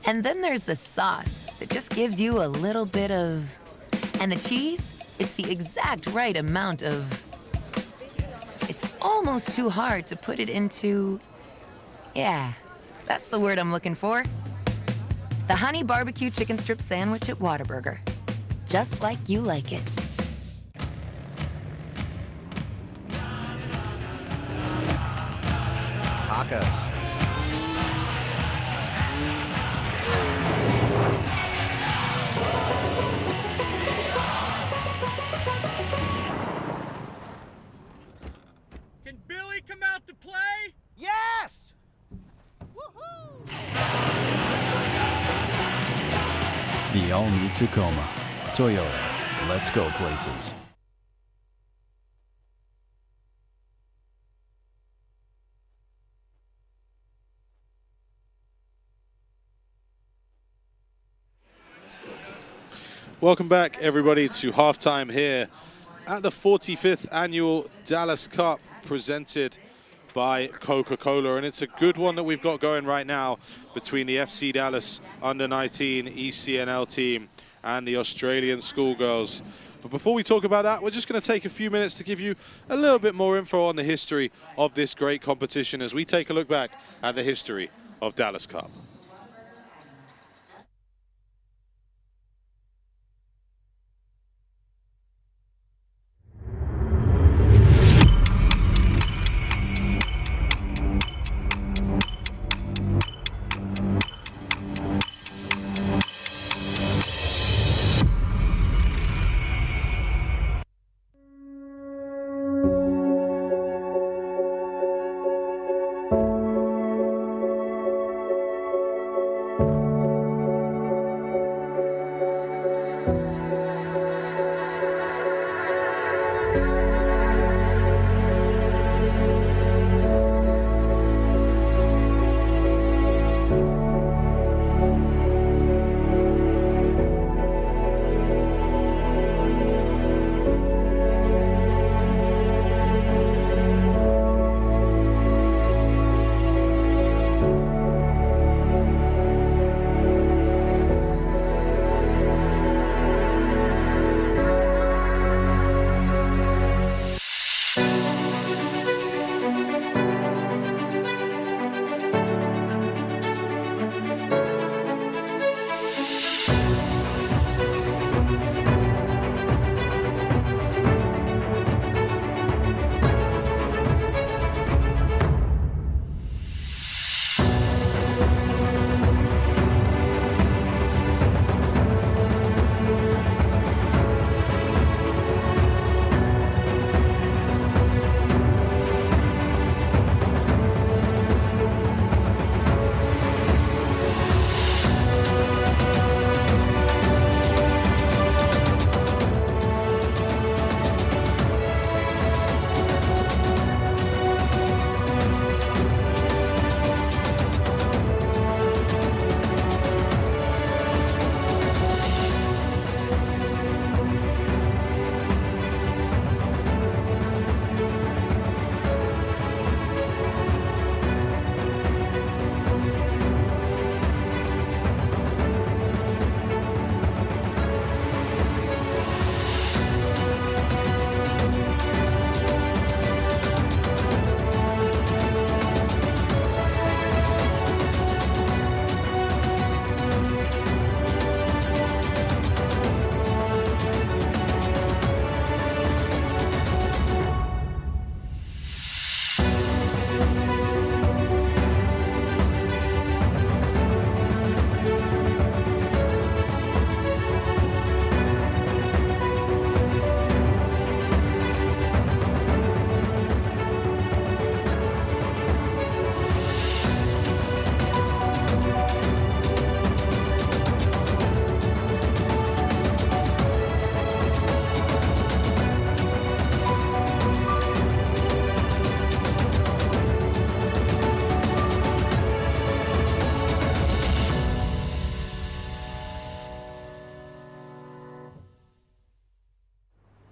And then there's the sauce that just gives you a little bit of... And the cheese? It's the exact right amount of... It's almost too hard to put it into... Yeah, that's the word I'm looking for. The honey barbecue chicken strip sandwich at Whataburger. Just like you like it. Tacos. Can Billy come out to play? Yes! Woohoo! The all-new Tacoma. Toyota. Let's go places. Welcome back, everybody, to halftime here at the 45th annual Dallas Cup presented by Coca-Cola. And it's a good one that we've got going right now between the FC Dallas Under-19 ECNL team and the Australian Schoolgirls. But before we talk about that, we're just going to take a few minutes to give you a little bit more info on the history of this great competition as we take a look back at the history of Dallas Cup.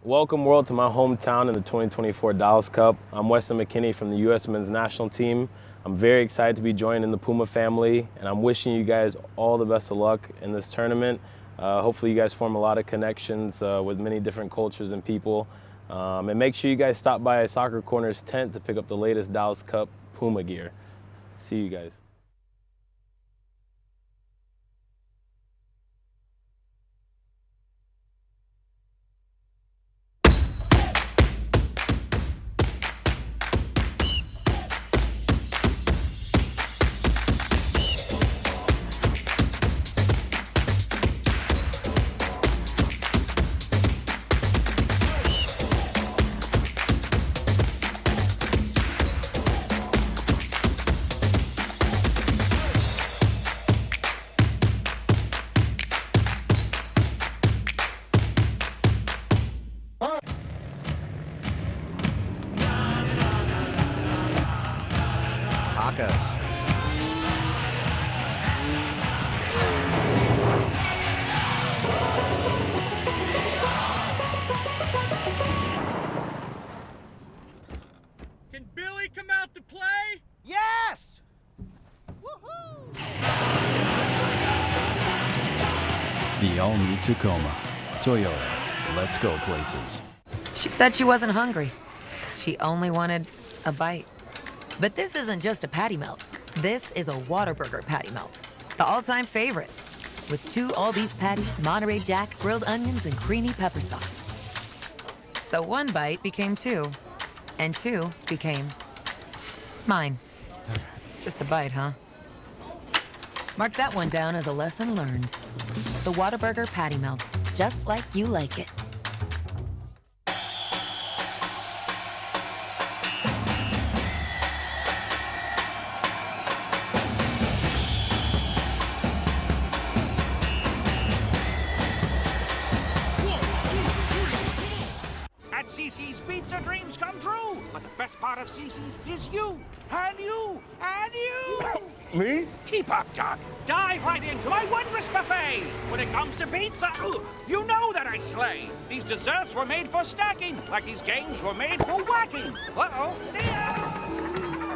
Welcome, world, to my hometown in the 2024 Dallas Cup. I'm Weston McKinney from the U.S. Men's National Team. I'm very excited to be joining the Puma family, and I'm wishing you guys all the best of luck in this tournament. Hopefully you guys form a lot of connections with many different cultures and people. And make sure you guys stop by Soccer Corner's tent to pick up the latest Dallas Cup Puma gear. See you guys. Can Billy come out to play? Yes! The all-new Tacoma. Toyota. Let's go places. She said she wasn't hungry. She only wanted a bite. But this isn't just a patty melt. This is a Whataburger patty melt. The all-time favorite. With 2 all-beef patties, Monterey Jack, grilled onions, and creamy pepper sauce. So 1 bite became 2. And 2 became mine. Just a bite, huh? Mark that one down as a lesson learned. The Whataburger patty melt. Just like you like it. At CC's Pizza, dreams come true. But the best part of CC's is you. And you. And you. Me? Keep up, Doc. Dive right into my wondrous buffet. When it comes to pizza, you know that I slay. These desserts were made for stacking, like these games were made for whacking. Uh-oh, see ya.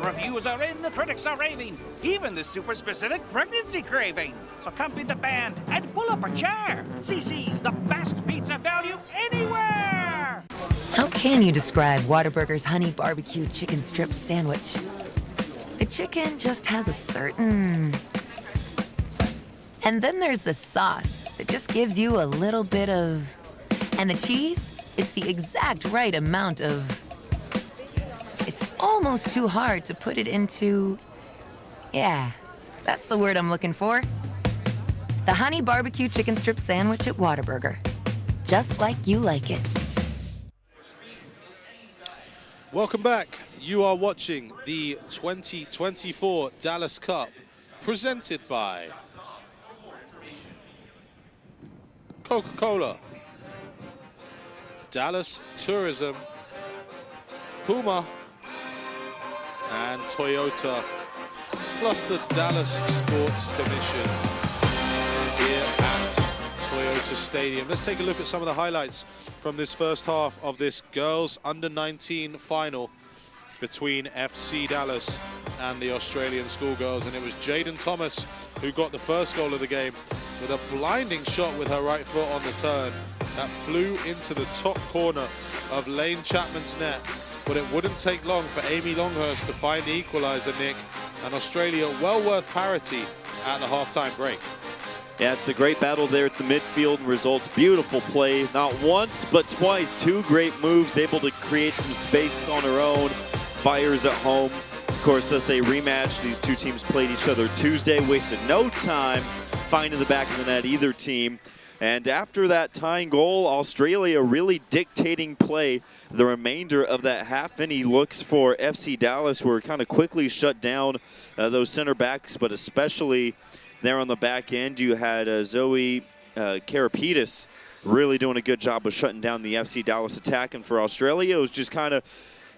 Reviews are in, the critics are raving. Even the super specific pregnancy craving. So come beat the band and pull up a chair. CC's the best pizza value anywhere. How can you describe Whataburger's honey barbecue chicken strip sandwich? The chicken just has a certain... And then there's the sauce that just gives you a little bit of... And the cheese, it's the exact right amount of... It's almost too hard to put it into... Yeah, that's the word I'm looking for. The honey barbecue chicken strip sandwich at Whataburger. Just like you like it. Welcome back. You are watching the 2024 Dallas Cup, presented by Coca-Cola, Dallas Tourism, Puma, and Toyota, plus the Dallas Sports Commission here at Toyota Stadium. Let's take a look at some of the highlights from this first half of this girls under-19 final between FC Dallas and the Australian schoolgirls. And it was Jaden Thomas who got the first goal of the game with a blinding shot with her right foot on the turn that flew into the top corner of Lane Chapman's net. But it wouldn't take long for Amy Longhurst to find the equaliser, Nick, and Australia well worth parity at the halftime break. Yeah, it's a great battle there at the midfield and results. Beautiful play, not once, but twice. 2 great moves, able to create some space on her own. Fires at home. Of course, that's a rematch. These 2 teams played each other Tuesday, wasted no time finding the back of the net, either team. And after that tying goal, Australia really dictating play the remainder of that half. Any looks for FC Dallas were kind of quickly shut down, those center backs, but especially there on the back end, you had Zoe Karapetis really doing a good job of shutting down the FC Dallas attack. And for Australia, it was just kind of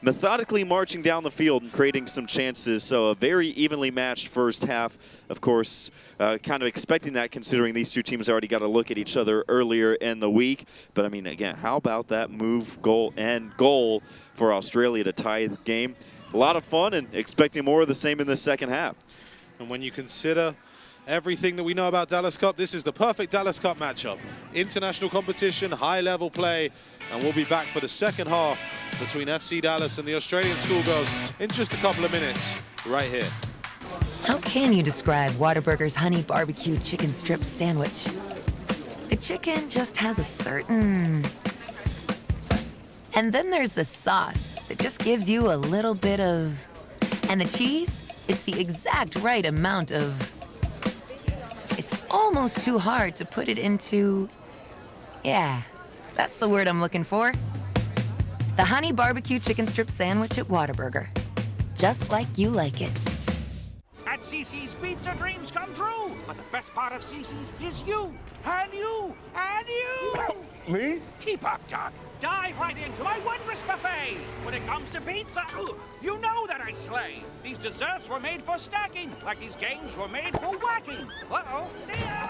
methodically marching down the field and creating some chances. So a very evenly matched first half. Of course, kind of expecting that considering these two teams already got a look at each other earlier in the week. But I mean, again, how about that move, goal for Australia to tie the game? A lot of fun and expecting more of the same in the second half. And when you consider everything that we know about Dallas Cup, this is the perfect Dallas Cup matchup. International competition, high-level play, and we'll be back for the second half between FC Dallas and the Australian Schoolgirls in just a couple of minutes, right here. How can you describe Whataburger's honey barbecue chicken strip sandwich? The chicken just has a certain... And then there's the sauce that just gives you a little bit of... And the cheese, it's the exact right amount of... It's almost too hard to put it into... Yeah, that's the word I'm looking for. The honey barbecue chicken strip sandwich at Whataburger. Just like you like it. At CC's, pizza dreams come true. But the best part of CC's is you. And you. And you. Me? Keep up, Doc. Dive right into my wondrous buffet. When it comes to pizza, you know that I slay. These desserts were made for stacking, like these games were made for whacking. Uh-oh, see ya.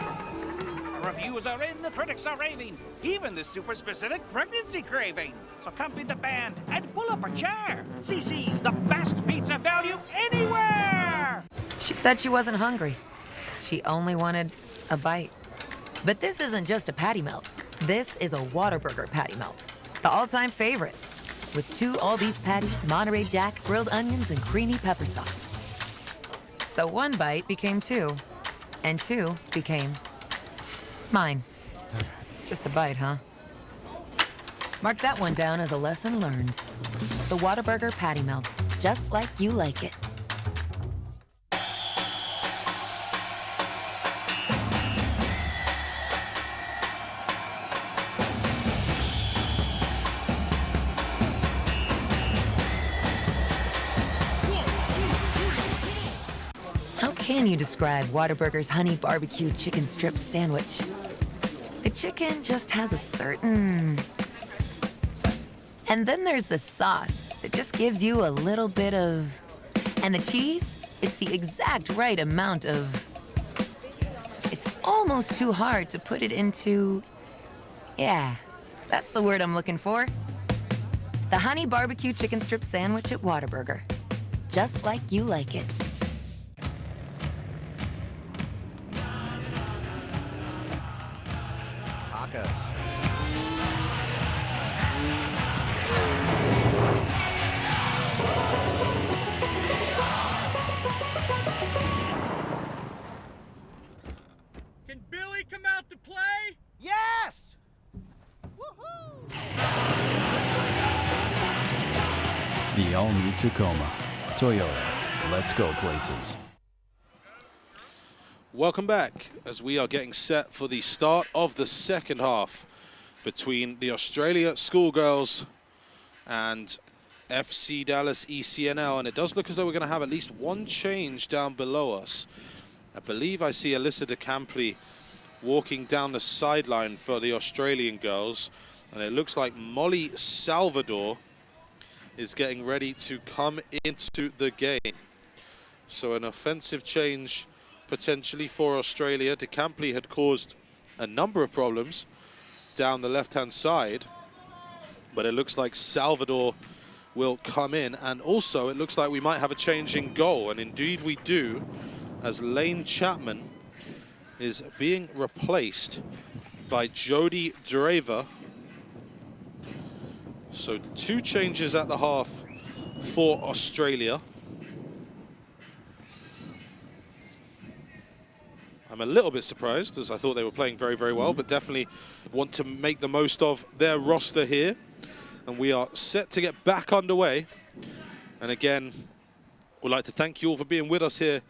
The reviews are in, the critics are raving. Even the super specific pregnancy craving. So come beat the band and pull up a chair. CC's, the best pizza value anywhere. She said she wasn't hungry. She only wanted a bite. But this isn't just a patty melt. This is a Whataburger patty melt. The all-time favorite. With 2 all-beef patties, Monterey Jack, grilled onions, and creamy pepper sauce. So 1 bite became 2. And 2 became mine. Just a bite, huh? Mark that one down as a lesson learned. The Whataburger patty melt. Just like you like it. How can you describe Whataburger's honey barbecue chicken strip sandwich? The chicken just has a certain... And then there's the sauce that just gives you a little bit of... And the cheese, it's the exact right amount of... It's almost too hard to put it into... Yeah, that's the word I'm looking for. The honey barbecue chicken strip sandwich at Whataburger. Just like you like it. Can Billy come out to play? Yes! Woohoo! The all-new Tacoma. Toyota. Let's go places. Welcome back as we are getting set for the start of the second half between the Australia Schoolgirls and FC Dallas ECNL, and it does look as though we're going to have at least 1 change down below us. I believe I see Alyssa DeCampley walking down the sideline for the Australian girls, and it looks like Molly Salvador is getting ready to come into the game. So an offensive change potentially for Australia. DeCampley had caused a number of problems down the left-hand side, but it looks like Salvador will come in, and also it looks like we might have a change in goal, and indeed we do, as Lane Chapman is being replaced by Jodie Draver. So 2 changes at the half for Australia. I'm a little bit surprised, as I thought they were playing very, very well, but definitely want to make the most of their roster here. And we are set to get back underway. And again, we'd like to thank you all for being with us here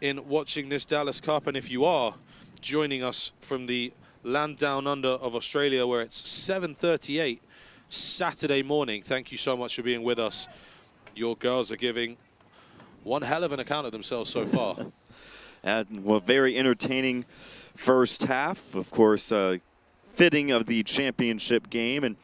in watching this Dallas Cup. And if you are joining us from the land down under of Australia, where it's 7:38 Saturday morning, thank you so much for being with us. Your girls are giving one hell of an account of themselves so far. And a very entertaining first half, of course, fitting of the championship game. And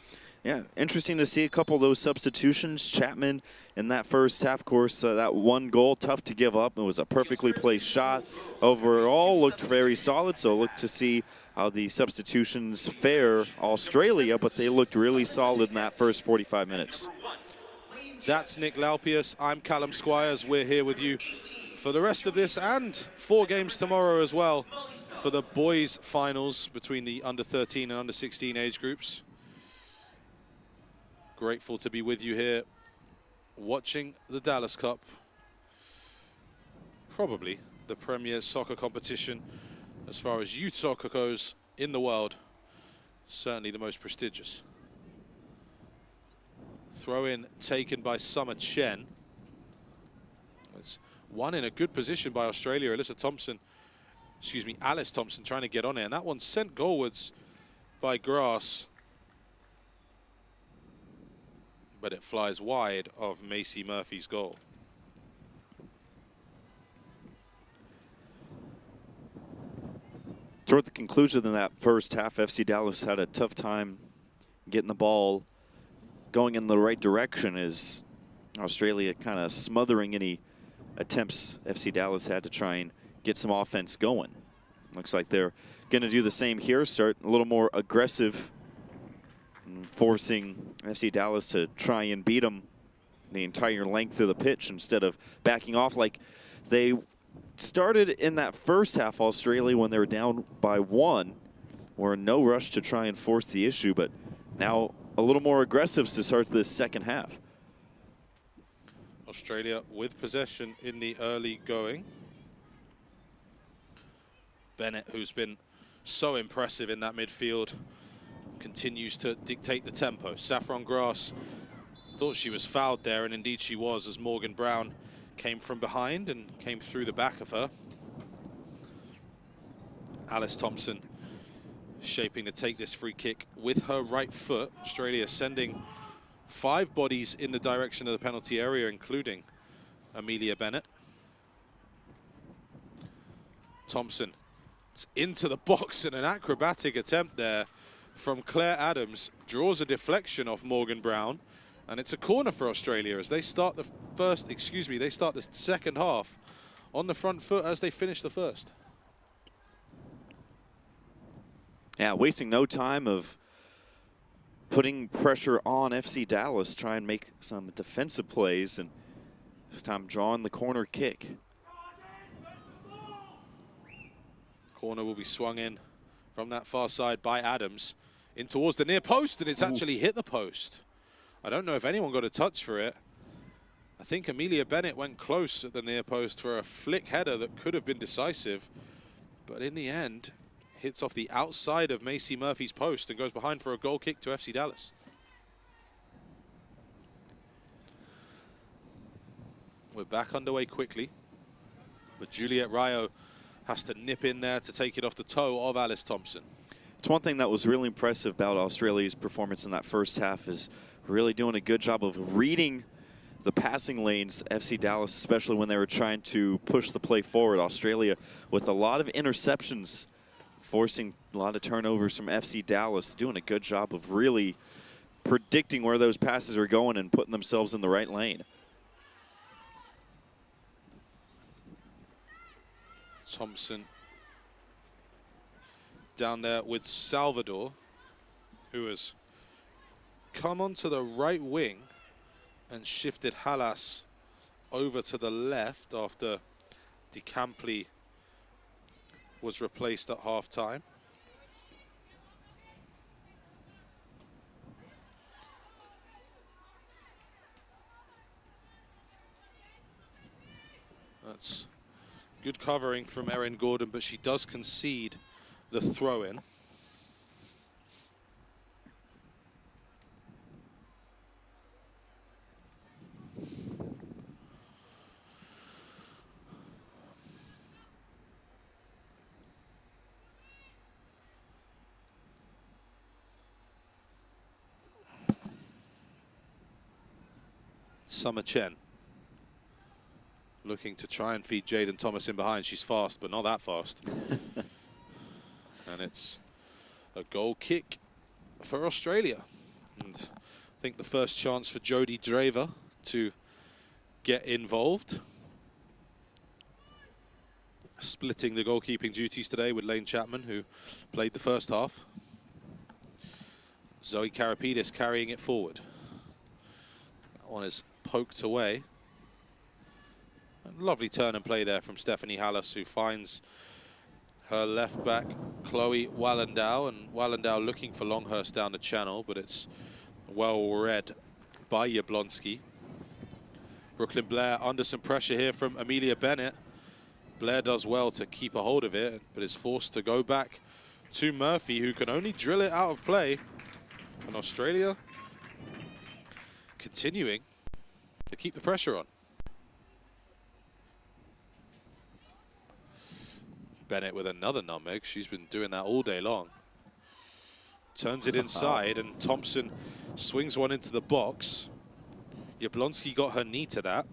Yeah, interesting to see a couple of those substitutions. Chapman in that first half, of course, that one goal, tough to give up. It was a perfectly placed shot. Overall, looked very solid, so look to see how the substitutions fare Australia, but they looked really solid in that first 45 minutes. That's Nick Laupius. I'm Callum Squires. We're here with you for the rest of this and 4 games tomorrow as well for the boys' finals between the under-13 and under-16 age groups. Grateful to be with you here watching the Dallas Cup. Probably the premier soccer competition as far as youth soccer goes in the world. Certainly the most prestigious. Throw in taken by Summer Chen. It's one in a good position by Australia. Alice Thompson trying to get on it. And that one sent goalwards by Grass. But it flies wide of Macy Murphy's goal. Toward the conclusion of that first half, FC Dallas had a tough time getting the ball going in the right direction as Australia kind of smothering any attempts FC Dallas had to try and get some offense going. Looks like they're going to do the same here, start a little more aggressive, and forcing FC Dallas to try and beat them the entire length of the pitch instead of backing off like they started in that first half. Australia, when they were down by 1, were in no rush to try and force the issue, but now a little more aggressive to start this second half. Australia with possession in the early going. Bennett, who's been so impressive in that midfield, continues to dictate the tempo. Saffron Grass thought she was fouled there, and indeed she was, as Morgan Brown came from behind and came through the back of her. Alice Thompson shaping to take this free kick with her right foot. Australia sending 5 bodies in the direction of the penalty area, including Amelia Bennett. Thompson into the box, and an acrobatic attempt there from Claire Adams draws a deflection off Morgan Brown, and it's a corner for Australia as they start the second half on the front foot as they finish the first. Yeah, wasting no time of putting pressure on FC Dallas, try and make some defensive plays, and this time drawing the corner kick. Corner will be swung in from that far side by Adams in towards the near post, and it's actually hit the post. I don't know if anyone got a touch for it. I think Amelia Bennett went close at the near post for a flick header that could have been decisive, but in the end hits off the outside of Macy Murphy's post and goes behind for a goal kick to FC Dallas. We're back underway quickly, but Juliet Rayo has to nip in there to take it off the toe of Alice Thompson. It's one thing that was really impressive about Australia's performance in that first half is really doing a good job of reading the passing lanes, FC Dallas, especially when they were trying to push the play forward. Australia with a lot of interceptions, forcing a lot of turnovers from FC Dallas, doing a good job of really predicting where those passes are going and putting themselves in the right lane. Thompson down there with Salvador, who has come onto the right wing and shifted Halas over to the left after DeCampli was replaced at half-time. That's good covering from Erin Gordon, but she does concede the throw-in. Summer Chen looking to try and feed Jaden Thomas in behind. She's fast, but not that fast. And it's a goal kick for Australia. And I think the first chance for Jody Draver to get involved. Splitting the goalkeeping duties today with Lane Chapman, who played the first half. Zoe Karapidis carrying it forward. That one is poked away. A lovely turn and play there from Stephanie Hallas, who finds her left back, Chloe Wallendow, and Wallendow looking for Longhurst down the channel, but it's well read by Jablonski. Brooklyn Blair under some pressure here from Amelia Bennett. Blair does well to keep a hold of it, but is forced to go back to Murphy, who can only drill it out of play. And Australia continuing to keep the pressure on. Bennett with another nutmeg. She's been doing that all day long. Turns it inside, and Thompson swings one into the box. Jablonski got her knee to that.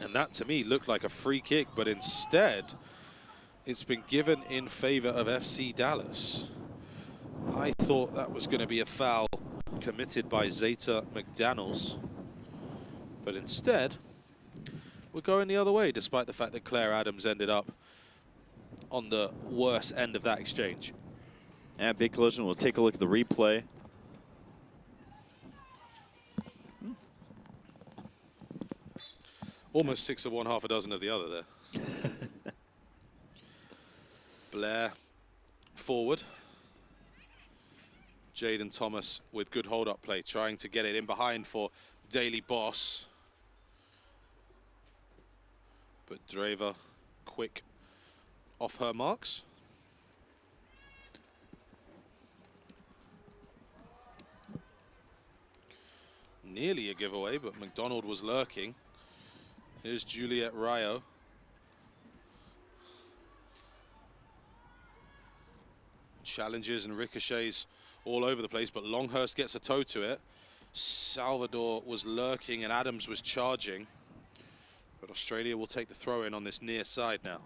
And that, to me, looked like a free kick, but instead, it's been given in favor of FC Dallas. I thought that was going to be a foul committed by Zeta McDaniels. But instead, we're going the other way, despite the fact that Claire Adams ended up on the worse end of that exchange. Yeah, big collision. We'll take a look at the replay. Almost 6 of one, half a dozen of the other there. Blair forward. Jaden Thomas with good hold-up play, trying to get it in behind for Daily Boss. But Draver quick off her marks. Nearly a giveaway, but McDonald was lurking. Here's Juliet Rayo. Challenges and ricochets all over the place, but Longhurst gets a toe to it. Salvador was lurking and Adams was charging. But Australia will take the throw in on this near side now.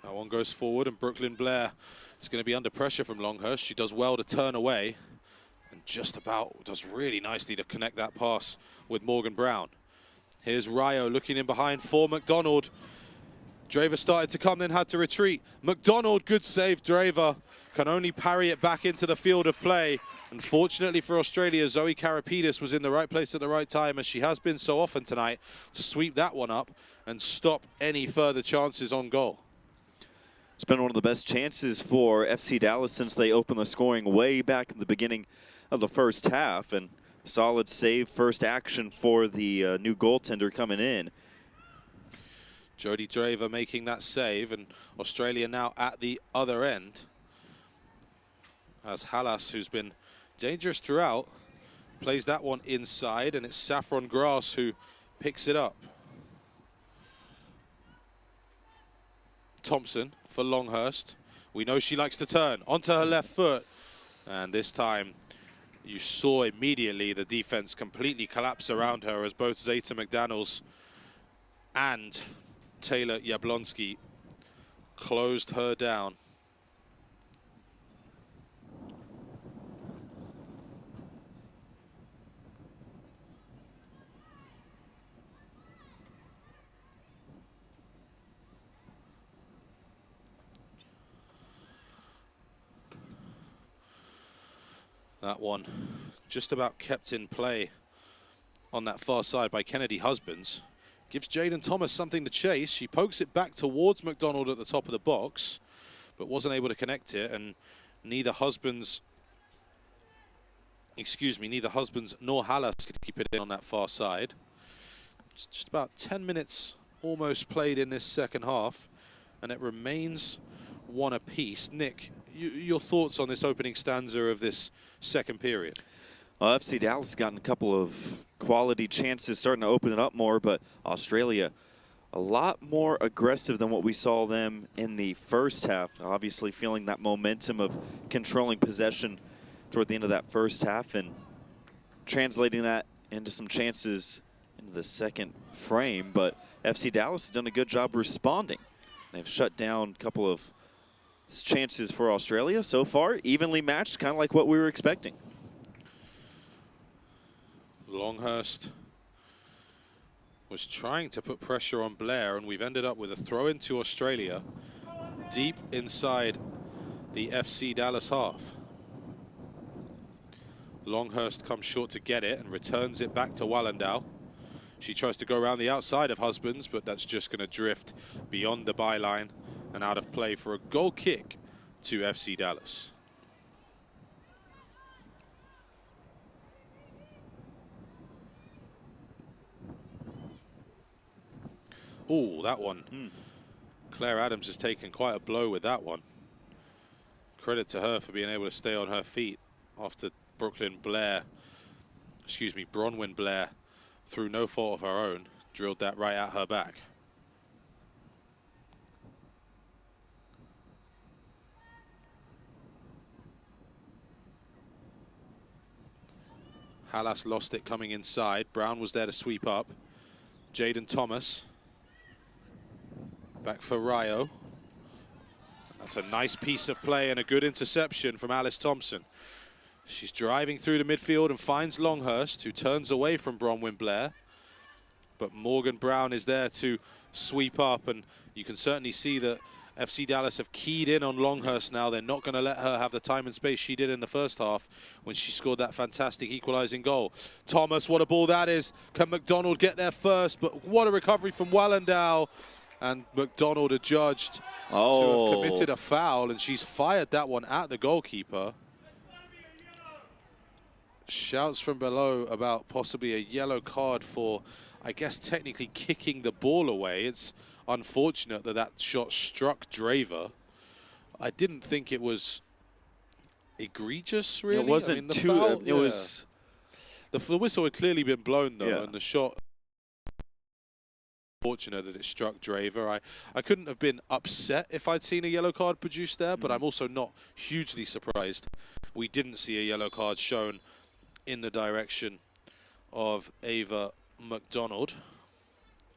That one goes forward, and Brooklyn Blair is going to be under pressure from Longhurst. She does well to turn away and just about does really nicely to connect that pass with Morgan Brown. Here's Rayo looking in behind for McDonald. Draver started to come, then had to retreat. McDonald, good save. Draver can only parry it back into the field of play. Unfortunately for Australia, Zoe Karapidis was in the right place at the right time, as she has been so often tonight, to sweep that one up and stop any further chances on goal. It's been one of the best chances for FC Dallas since they opened the scoring way back in the beginning of the first half. And solid save, first action for the new goaltender coming in. Jody Draver making that save, and Australia now at the other end. As Hallas, who's been dangerous throughout, plays that one inside, and it's Saffron Grass who picks it up. Thompson for Longhurst. We know she likes to turn onto her left foot, and this time you saw immediately the defense completely collapse around her as both Zeta McDaniels and Taylor Jablonski closed her down. That one just about kept in play on that far side by Kennedy Husbands. Gives Jaden Thomas something to chase. She pokes it back towards McDonald at the top of the box, but wasn't able to connect it, and neither Husbands nor Hallas could keep it in on that far side. It's just about 10 minutes almost played in this second half, and it remains one apiece. Nick, your thoughts on this opening stanza of this second period? Well, FC Dallas has gotten a couple of quality chances, starting to open it up more, but Australia a lot more aggressive than what we saw them in the first half. Obviously feeling that momentum of controlling possession toward the end of that first half and translating that into some chances in the second frame, but FC Dallas has done a good job responding. They've shut down a couple of chances for Australia so far. Evenly matched, kind of like what we were expecting. Longhurst was trying to put pressure on Blair, and we've ended up with a throw into Australia deep inside the FC Dallas half. Longhurst comes short to get it and returns it back to Wallendow. She tries to go around the outside of Husbands, but that's just going to drift beyond the byline and out of play for a goal kick to FC Dallas. Oh, that one. Claire Adams has taken quite a blow with that one. Credit to her for being able to stay on her feet after Bronwyn Blair, through no fault of her own, drilled that right at her back. Halas lost it coming inside. Brown was there to sweep up. Jaden Thomas. Back for Rayo. That's a nice piece of play and a good interception from Alice Thompson. She's driving through the midfield and finds Longhurst, who turns away from Bronwyn Blair. But Morgan Brown is there to sweep up, and you can certainly see that FC Dallas have keyed in on Longhurst now. They're not going to let her have the time and space she did in the first half when she scored that fantastic equalizing goal. Thomas, what a ball that is. Can McDonald get there first? But what a recovery from Wallendow. And McDonald adjudged to have committed a foul, and she's fired that one at the goalkeeper. Shouts from below about possibly a yellow card for, I guess, technically kicking the ball away. It's unfortunate that that shot struck Draver. I didn't think it was egregious, really. It wasn't too. Foul, it was. The whistle had clearly been blown, though, Yeah. and the shot. Fortunate that it struck Draver. I couldn't have been upset if I'd seen a yellow card produced there, but I'm also not hugely surprised we didn't see a yellow card shown in the direction of Ava McDonald.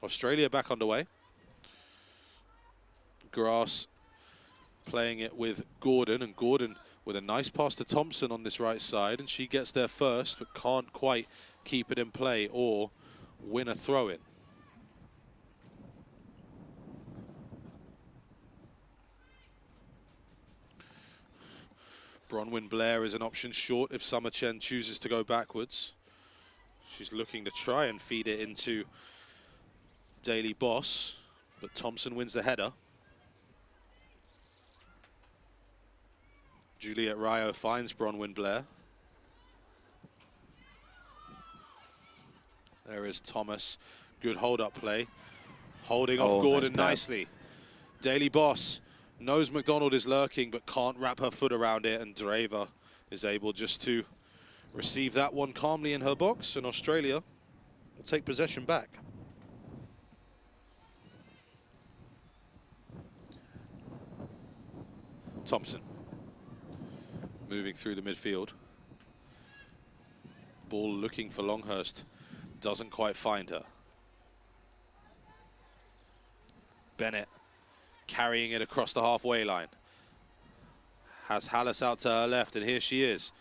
Australia back underway. Grass playing it with Gordon, and Gordon with a nice pass to Thompson on this right side, and she gets there first but can't quite keep it in play or win a throw-in. Bronwyn Blair is an option short if Summer Chen chooses to go backwards. She's looking to try and feed it into Daily Boss, but Thompson wins the header. Juliet Rayo finds Bronwyn Blair. There is Thomas. Good hold-up play. Holding off Gordon nicely. Daily Boss knows McDonald is lurking but can't wrap her foot around it, and Draver is able just to receive that one calmly in her box, and Australia will take possession back. Thompson moving through the midfield. Ball looking for Longhurst. Doesn't quite find her. Bennett carrying it across the halfway line. Has Hallis out to her left, and here she is.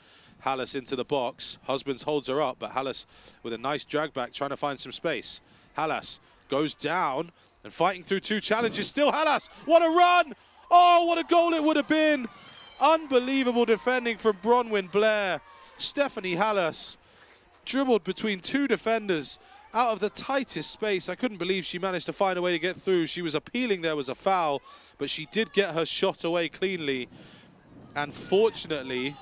Hallis into the box. Husbands holds her up, but Hallis with a nice drag back trying to find some space. Hallis goes down and fighting through two challenges. Still Hallis. What a run! Oh, what a goal it would have been. Unbelievable defending from Bronwyn Blair. Stephanie Hallis dribbled between two defenders out of the tightest space. I couldn't believe she managed to find a way to get through. She was appealing there was a foul, but she did get her shot away cleanly. And fortunately,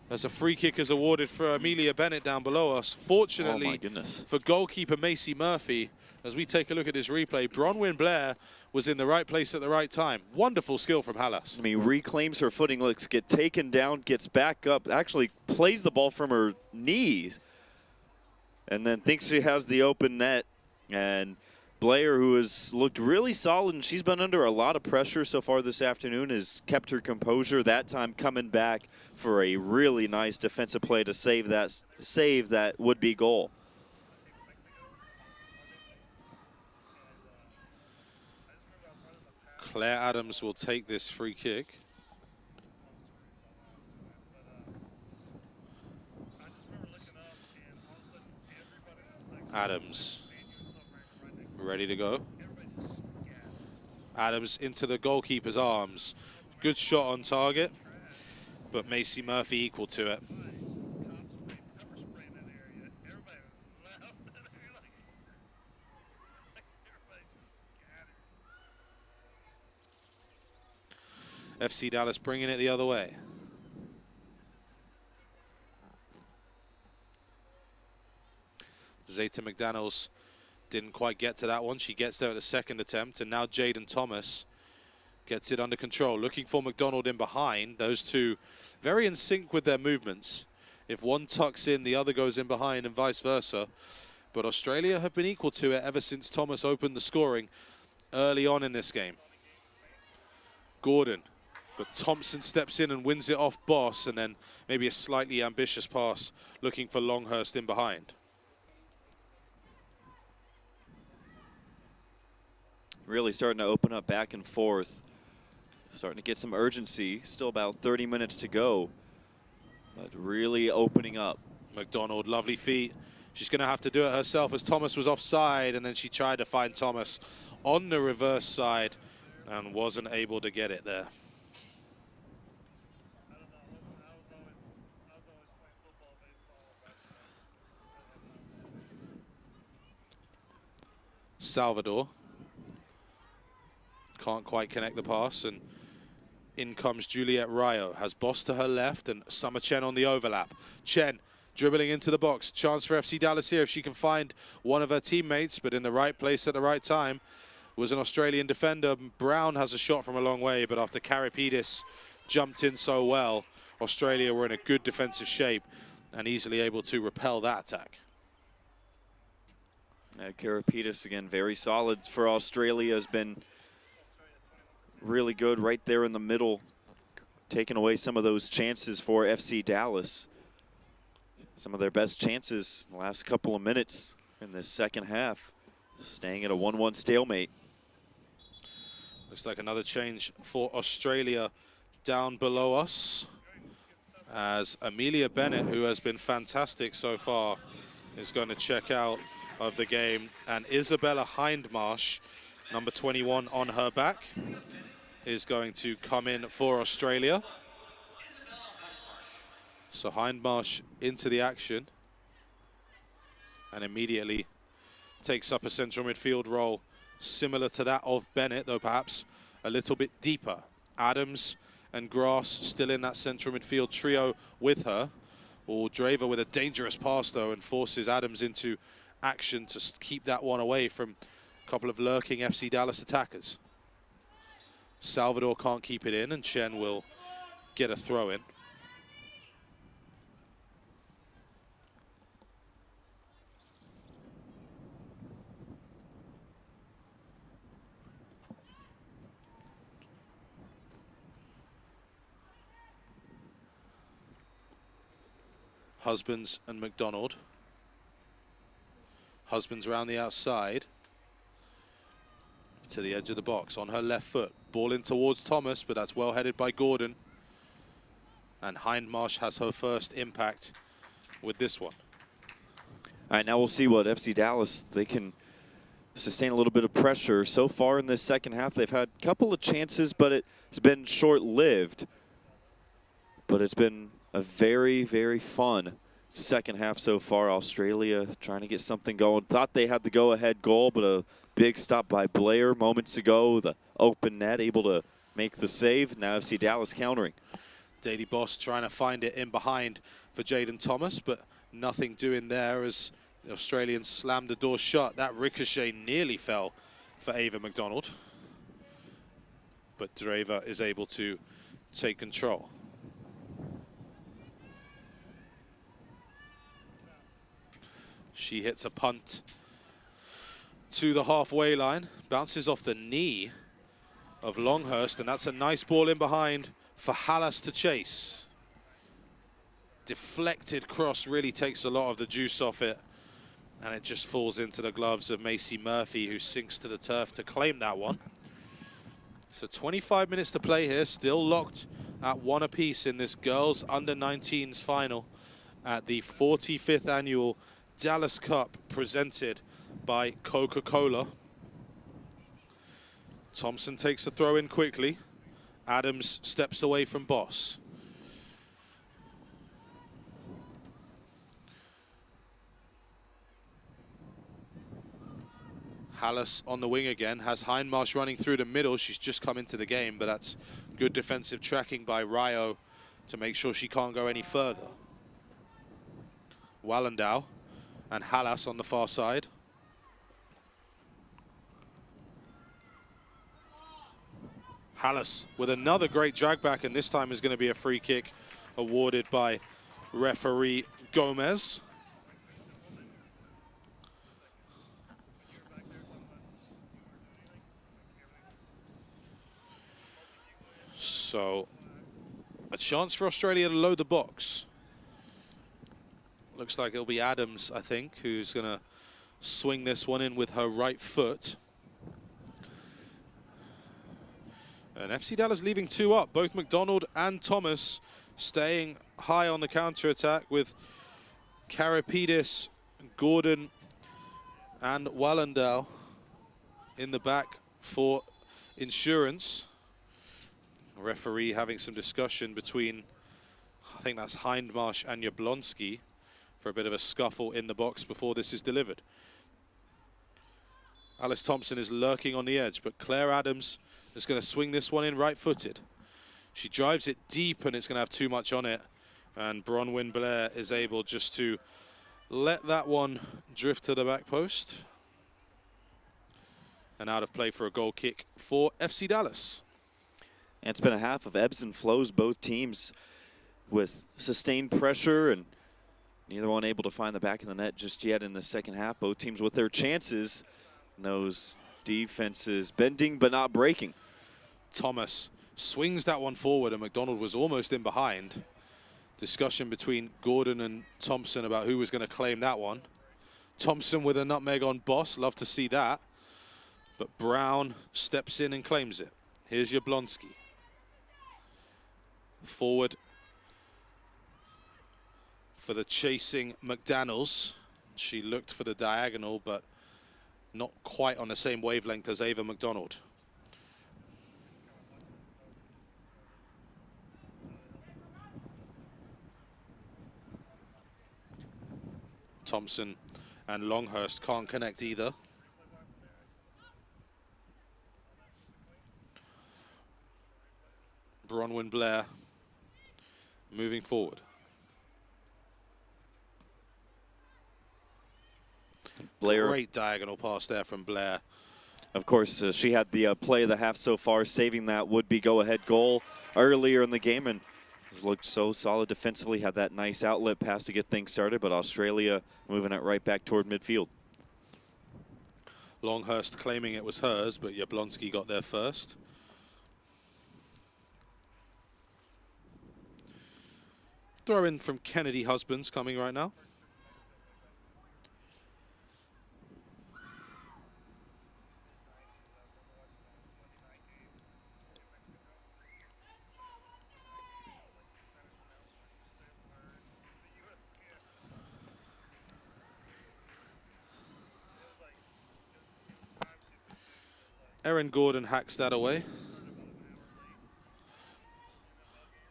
as a free kick is awarded for Amelia Bennett down below us, fortunately for goalkeeper Macy Murphy, as we take a look at this replay, Bronwyn Blair was in the right place at the right time. Wonderful skill from Hallas. I mean, reclaims her footing, looks, get taken down, gets back up, actually plays the ball from her knees, and then thinks she has the open net, and Blair, who has looked really solid, and she's been under a lot of pressure so far this afternoon, has kept her composure. That time coming back for a really nice defensive play to save that would-be goal. Claire Adams will take this free kick. Adams ready to go. Adams into the goalkeeper's arms. Good shot on target, but Macy Murphy equal to it. FC Dallas bringing it the other way. Zeta McDaniels didn't quite get to that one. She gets there at the second attempt, and now Jaden Thomas gets it under control. Looking for McDonald in behind. Those two very in sync with their movements. If one tucks in, the other goes in behind, and vice versa. But Australia have been equal to it ever since Thomas opened the scoring early on in this game. Gordon, but Thompson steps in and wins it off Boss, and then maybe a slightly ambitious pass looking for Longhurst in behind. Really starting to open up back and forth. Starting to get some urgency. Still about 30 minutes to go, but really opening up. McDonald, lovely feet. She's going to have to do it herself as Thomas was offside, and then she tried to find Thomas on the reverse side and wasn't able to get it there. Salvador can't quite connect the pass, and in comes Juliet Rayo. Has Boss to her left and Summer Chen on the overlap. Chen dribbling into the box. Chance for FC Dallas here if she can find one of her teammates, but in the right place at the right time was an Australian defender. Brown has a shot from a long way, but after Karipidis jumped in so well, Australia were in a good defensive shape and easily able to repel that attack. Karipidis again, very solid for Australia, has been really good right there in the middle, taking away some of those chances for FC Dallas. Some of their best chances in the last couple of minutes in this second half, staying at a 1-1 stalemate. Looks like another change for Australia down below us, as Amelia Bennett, who has been fantastic so far, is going to check out of the game, and Isabella Hindmarsh, number 21 on her back, is going to come in for Australia. So Hindmarsh into the action and immediately takes up a central midfield role similar to that of Bennett, though perhaps a little bit deeper. Adams and Grass still in that central midfield trio with her. Or Draver with a dangerous pass though, and forces Adams into action to keep that one away from a couple of lurking FC Dallas attackers. Salvador can't keep it in, and Chen will get a throw in. Husbands and McDonald. Husbands around the outside to the edge of the box on her left foot. Ball in towards Thomas, but that's well headed by Gordon. And Hindmarsh has her first impact with this one. All right, now we'll see what FC Dallas, they can sustain a little bit of pressure. So far in this second half, they've had a couple of chances, but it's been short-lived. But it's been a very, very fun second half so far. Australia trying to get something going. Thought they had the go-ahead goal, but a big stop by Blair moments ago. The open net, able to make the save. Now FC Dallas countering. Daly Boss trying to find it in behind for Jaden Thomas, but nothing doing there as the Australians slammed the door shut. That ricochet nearly fell for Ava McDonald, but Draver is able to take control. She hits a punt to the halfway line. Bounces off the knee of Longhurst, and that's a nice ball in behind for Hallas to chase. Deflected cross really takes a lot of the juice off it, and it just falls into the gloves of Macy Murphy, who sinks to the turf to claim that one. So 25 minutes to play here, still locked at 1 apiece in this girls under-19s final at the 45th annual Dallas Cup presented by Coca-Cola. Thompson takes a throw in quickly. Adams steps away from Boss. Hallas on the wing again, has Hindmarsh running through the middle. She's just come into the game, but that's good defensive tracking by Ryo to make sure she can't go any further. Wallendow and Hallas on the far side. Hallas with another great drag back, and this time is going to be a free kick awarded by referee Gomez. So, a chance for Australia to load the box. Looks like it'll be Adams, I think, who's going to swing this one in with her right foot. And FC Dallas leaving 2 up, both McDonald and Thomas staying high on the counter-attack with Karapidis, Gordon and Wallendow in the back for insurance. Referee having some discussion between, I think that's Hindmarsh and Jablonski, for a bit of a scuffle in the box before this is delivered. Alice Thompson is lurking on the edge, but Claire Adams is going to swing this one in right-footed. She drives it deep, and it's going to have too much on it. And Bronwyn Blair is able just to let that one drift to the back post. And out of play for a goal kick for FC Dallas. And it's been a half of ebbs and flows, both teams with sustained pressure, and neither one able to find the back of the net just yet in the second half. Both teams with their chances. Those defenses bending but not breaking. Thomas swings that one forward, and McDonald was almost in behind. Discussion between Gordon and Thompson about who was going to claim that one. Thompson with a nutmeg on Boss, love to see that. But Brown steps in and claims it. Here's Jablonski. Forward for the chasing McDaniels. She looked for the diagonal, but not quite on the same wavelength as Ava McDonald. Thompson and Longhurst can't connect either. Bronwyn Blair moving forward. Blair, great diagonal pass there from Blair. of course, she had the play of the half so far, saving that would-be go-ahead goal earlier in the game, and has looked so solid defensively. Had that nice outlet pass to get things started, but Australia moving it right back toward midfield. Longhurst claiming it was hers, but Jablonski got there first. Throw in from Kennedy Husbands coming right now. Erin Gordon hacks that away.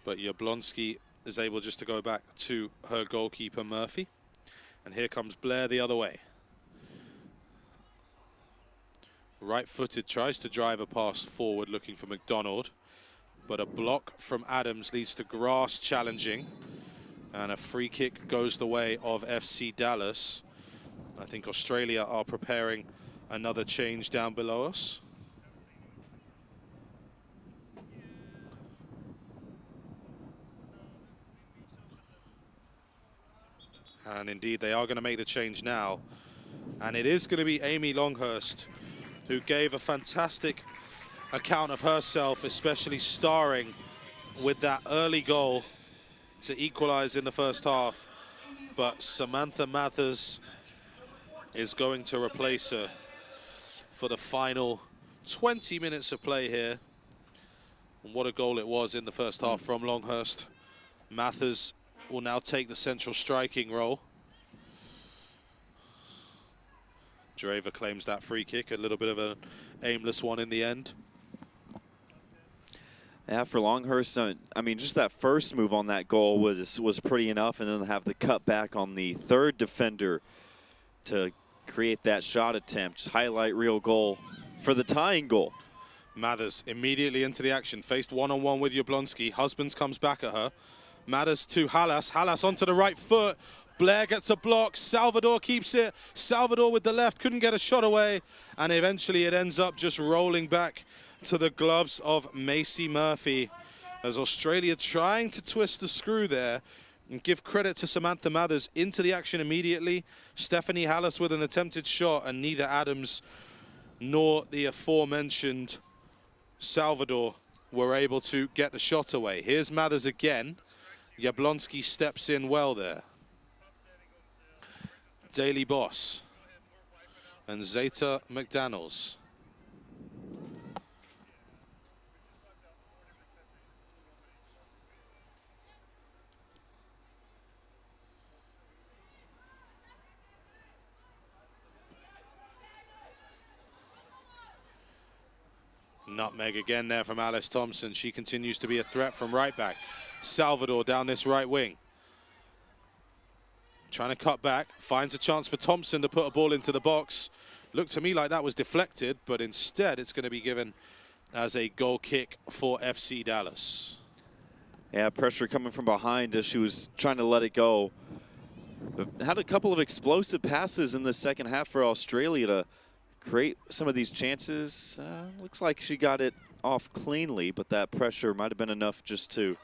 But Jablonski is able just to go back to her goalkeeper, Murphy. And here comes Blair the other way. Right-footed, tries to drive a pass forward looking for McDonald. But a block from Adams leads to Grass challenging. And a free kick goes the way of FC Dallas. I think Australia are preparing another change down below us. And indeed, they are going to make the change now. And it is going to be Amy Longhurst, who gave a fantastic account of herself, especially starring with that early goal to equalize in the first half. But Samantha Mathers is going to replace her for the final 20 minutes of play here. And what a goal it was in the first half from Longhurst. Mathers will now take the central striking role. Draver claims that free kick, a little bit of an aimless one in the end. Yeah, for Longhurst, I mean, just that first move on that goal was pretty enough, and then have the cut back on the third defender to create that shot attempt. Just highlight reel goal for the tying goal. Mathers immediately into the action, faced one-on-one with Jablonski. Husbands comes back at her. Mathers to Halas. Halas onto the right foot. Blair gets a block. Salvador keeps it. Salvador with the left, couldn't get a shot away. And eventually it ends up just rolling back to the gloves of Macy Murphy, as Australia trying to twist the screw there. And give credit to Samantha Mathers into the action immediately. Stephanie Hallis with an attempted shot, and neither Adams nor the aforementioned Salvador were able to get the shot away. Here's Mathers again. Jablonski steps in well there. Daily Boss and Zeta McDaniels. Nutmeg again there from Alice Thompson. She continues to be a threat from right back. Salvador down this right wing. Trying to cut back, finds a chance for Thompson to put a ball into the box. Looked to me like that was deflected, but instead it's going to be given as a goal kick for FC Dallas. Yeah, pressure coming from behind as she was trying to let it go. Had a couple of explosive passes in the second half for Australia to create some of these chances. Looks like she got it off cleanly, but that pressure might have been enough just to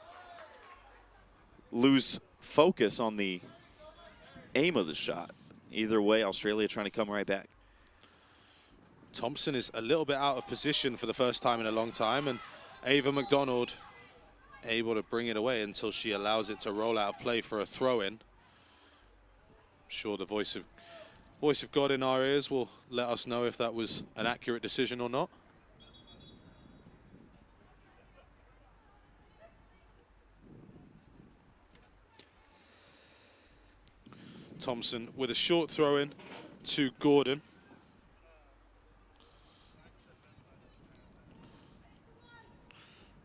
lose focus on the aim of the shot. Either way, Australia trying to come right back. Thompson is a little bit out of position for the first time in a long time, and Ava McDonald able to bring it away until she allows it to roll out of play for a throw-in. Sure, the voice of God in our ears will let us know if that was an accurate decision or not. Thompson with a short throw in to Gordon.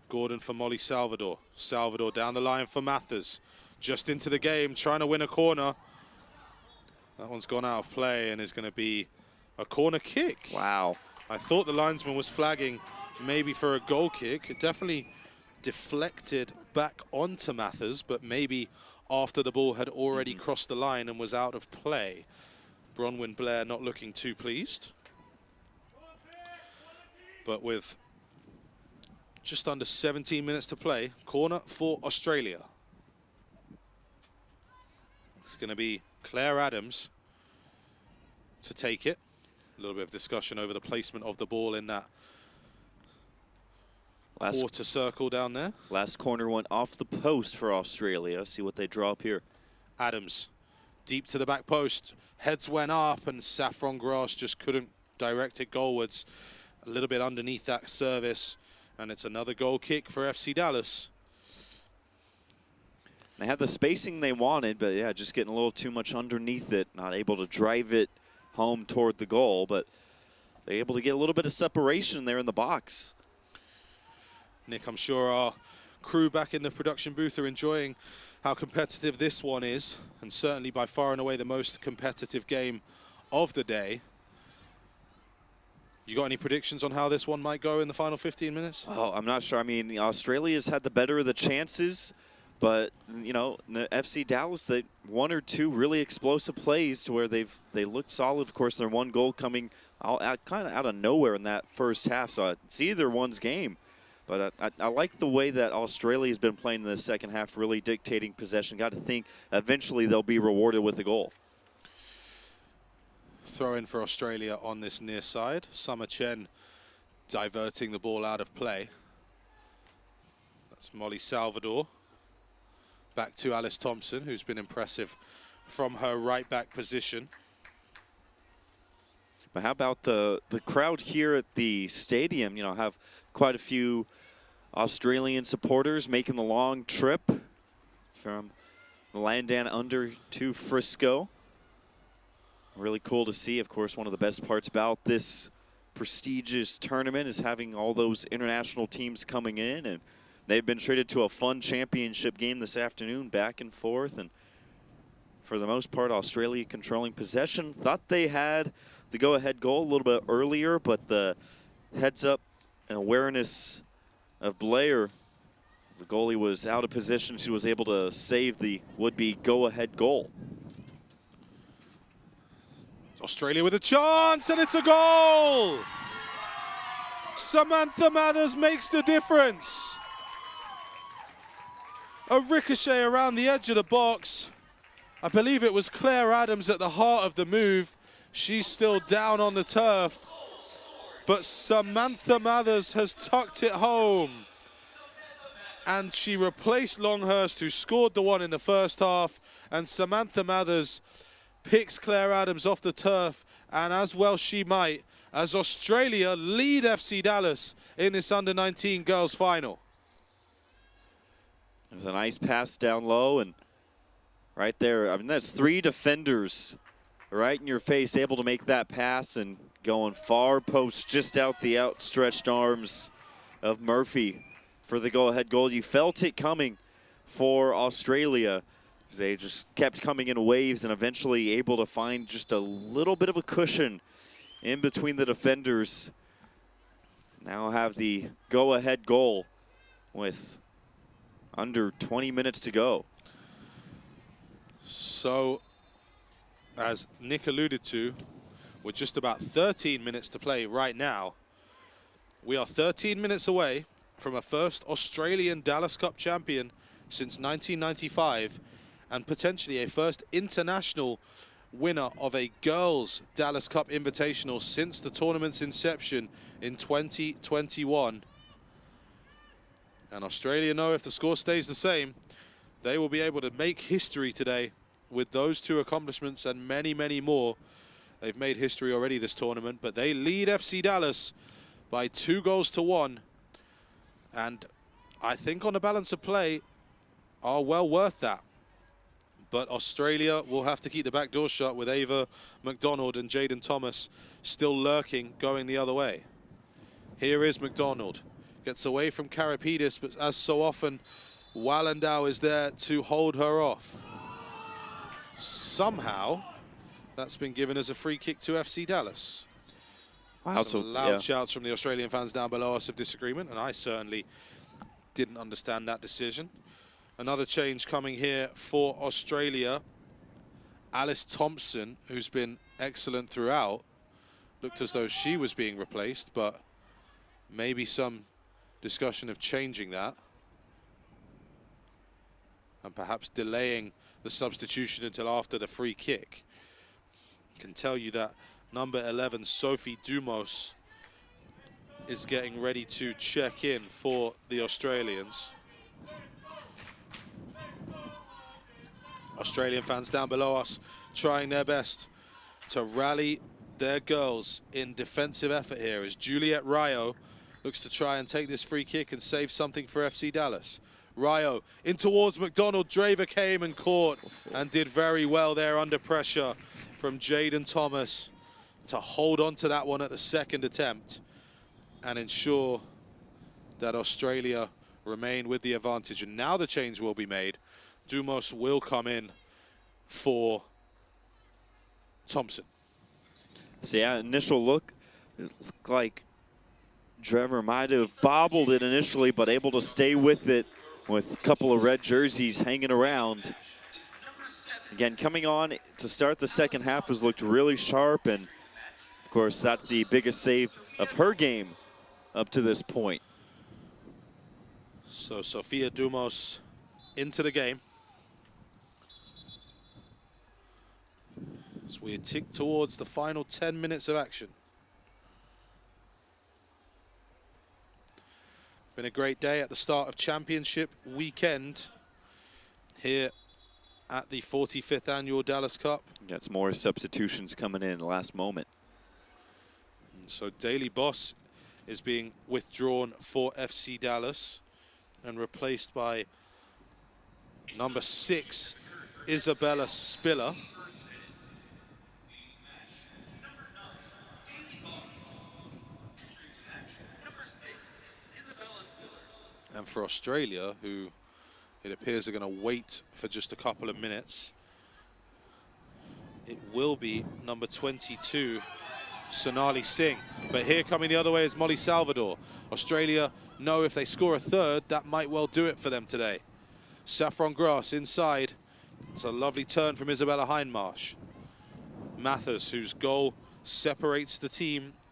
Gordon for Molly Salvador. Salvador down the line for Mathers. Just into the game, trying to win a corner. That one's gone out of play and is going to be a corner kick. Wow. I thought the linesman was flagging maybe for a goal kick. It definitely deflected back onto Mathers, but maybe after the ball had already crossed the line and was out of play. Bronwyn Blair not looking too pleased. But with just under 17 minutes to play, corner for Australia. It's going to be Claire Adams to take it. A little bit of discussion over the placement of the ball in that quarter circle down there. Last corner went off the post for Australia. See what they draw up here. Adams deep to the back post. Heads went up and Saffron Grass just couldn't direct it goalwards. A little bit underneath that service. And it's another goal kick for FC Dallas. They had the spacing they wanted, but yeah, just getting a little too much underneath it. Not able to drive it home toward the goal, but they're able to get a little bit of separation there in the box. Nick, I'm sure our crew back in the production booth are enjoying how competitive this one is, and certainly by far and away the most competitive game of the day. You got any predictions on how this one might go in the final 15 minutes? Oh, I'm not sure. I mean, Australia's had the better of the chances, but, you know, the FC Dallas, they one or two really explosive plays to where they looked solid. Of course, their one goal coming kind of out of nowhere in that first half, so it's either one's game. But I like the way that Australia's been playing in the second half, really dictating possession. Got to think eventually they'll be rewarded with a goal. Throw in for Australia on this near side. Summer Chen diverting the ball out of play. That's Molly Salvador. Back to Alice Thompson, who's been impressive from her right back position. But how about the crowd here at the stadium? You know, have quite a few Australian supporters making the long trip from Landan under to Frisco. Really cool to see. Of course, one of the best parts about this prestigious tournament is having all those international teams coming in, and they've been treated to a fun championship game this afternoon, back and forth, and for the most part, Australia controlling possession. Thought they had the go-ahead goal a little bit earlier, but the heads-up and awareness of Blair, the goalie was out of position. She was able to save the would-be go-ahead goal. Australia with a chance, and it's a goal! Samantha Mathers makes the difference. A ricochet around the edge of the box. I believe it was Claire Adams at the heart of the move. She's still down on the turf, but Samantha Mathers has tucked it home. And she replaced Longhurst, who scored the one in the first half, and Samantha Mathers picks Claire Adams off the turf, and as well she might, as Australia lead FC Dallas in this under-19 girls final. There's a nice pass down low, and right there, I mean, that's 3 defenders right in your face, able to make that pass and going far post, just out the outstretched arms of Murphy for the go-ahead goal. You felt it coming for Australia. They just kept coming in waves and eventually able to find just a little bit of a cushion in between the defenders. Now have the go-ahead goal with under 20 minutes to go. So, as Nick alluded to, with just about 13 minutes to play right now, we are 13 minutes away from a first Australian Dallas Cup champion since 1995, and potentially a first international winner of a girls' Dallas Cup Invitational since the tournament's inception in 2021. And Australia know if the score stays the same, they will be able to make history today with those 2 accomplishments and many, many more. They've made history already this tournament, but they lead FC Dallas by 2-1. And I think on the balance of play are well worth that. But Australia will have to keep the back door shut with Ava McDonald and Jaden Thomas still lurking, going the other way. Here is McDonald. Gets away from Karapidis, but as so often, Wallendow is there to hold her off. Somehow, that's been given as a free kick to FC Dallas. Wow, Some loud shouts from the Australian fans down below us of disagreement, and I certainly didn't understand that decision. Another change coming here for Australia. Alice Thompson, who's been excellent throughout, looked as though she was being replaced, but maybe some discussion of changing that and perhaps delaying the substitution until after the free kick. I can tell you that number 11, Sophie Dumos, is getting ready to check in for the Australians. Australian fans down below us trying their best to rally their girls in defensive effort here as Juliet Rayo looks to try and take this free kick and save something for FC Dallas. Rayo in towards McDonald. Draver came and caught and did very well there under pressure from Jaden Thomas to hold on to that one at the second attempt and ensure that Australia remain with the advantage. And now the change will be made. Dumos will come in for Thompson. So yeah, initial look, it looked like Drever might have bobbled it initially, but able to stay with it with a couple of red jerseys hanging around. Again, coming on to start the second half has looked really sharp, and of course that's the biggest save of her game up to this point. So Sophia Dumos into the game. as we tick towards the final 10 minutes of action. Been a great day at the start of championship weekend here at the 45th annual Dallas Cup. Got some more substitutions coming in last moment. And so Daily Boss is being withdrawn for FC Dallas and replaced by number 6, Isabella Spiller. And for Australia, who it appears are going to wait for just a couple of minutes, it will be number 22, Sonali Singh. But here coming the other way is Molly Salvador. Australia know if they score a third, that might well do it for them today. Saffron Grass inside. It's a lovely turn from Isabella Hindmarsh. Mathers, whose goal separates the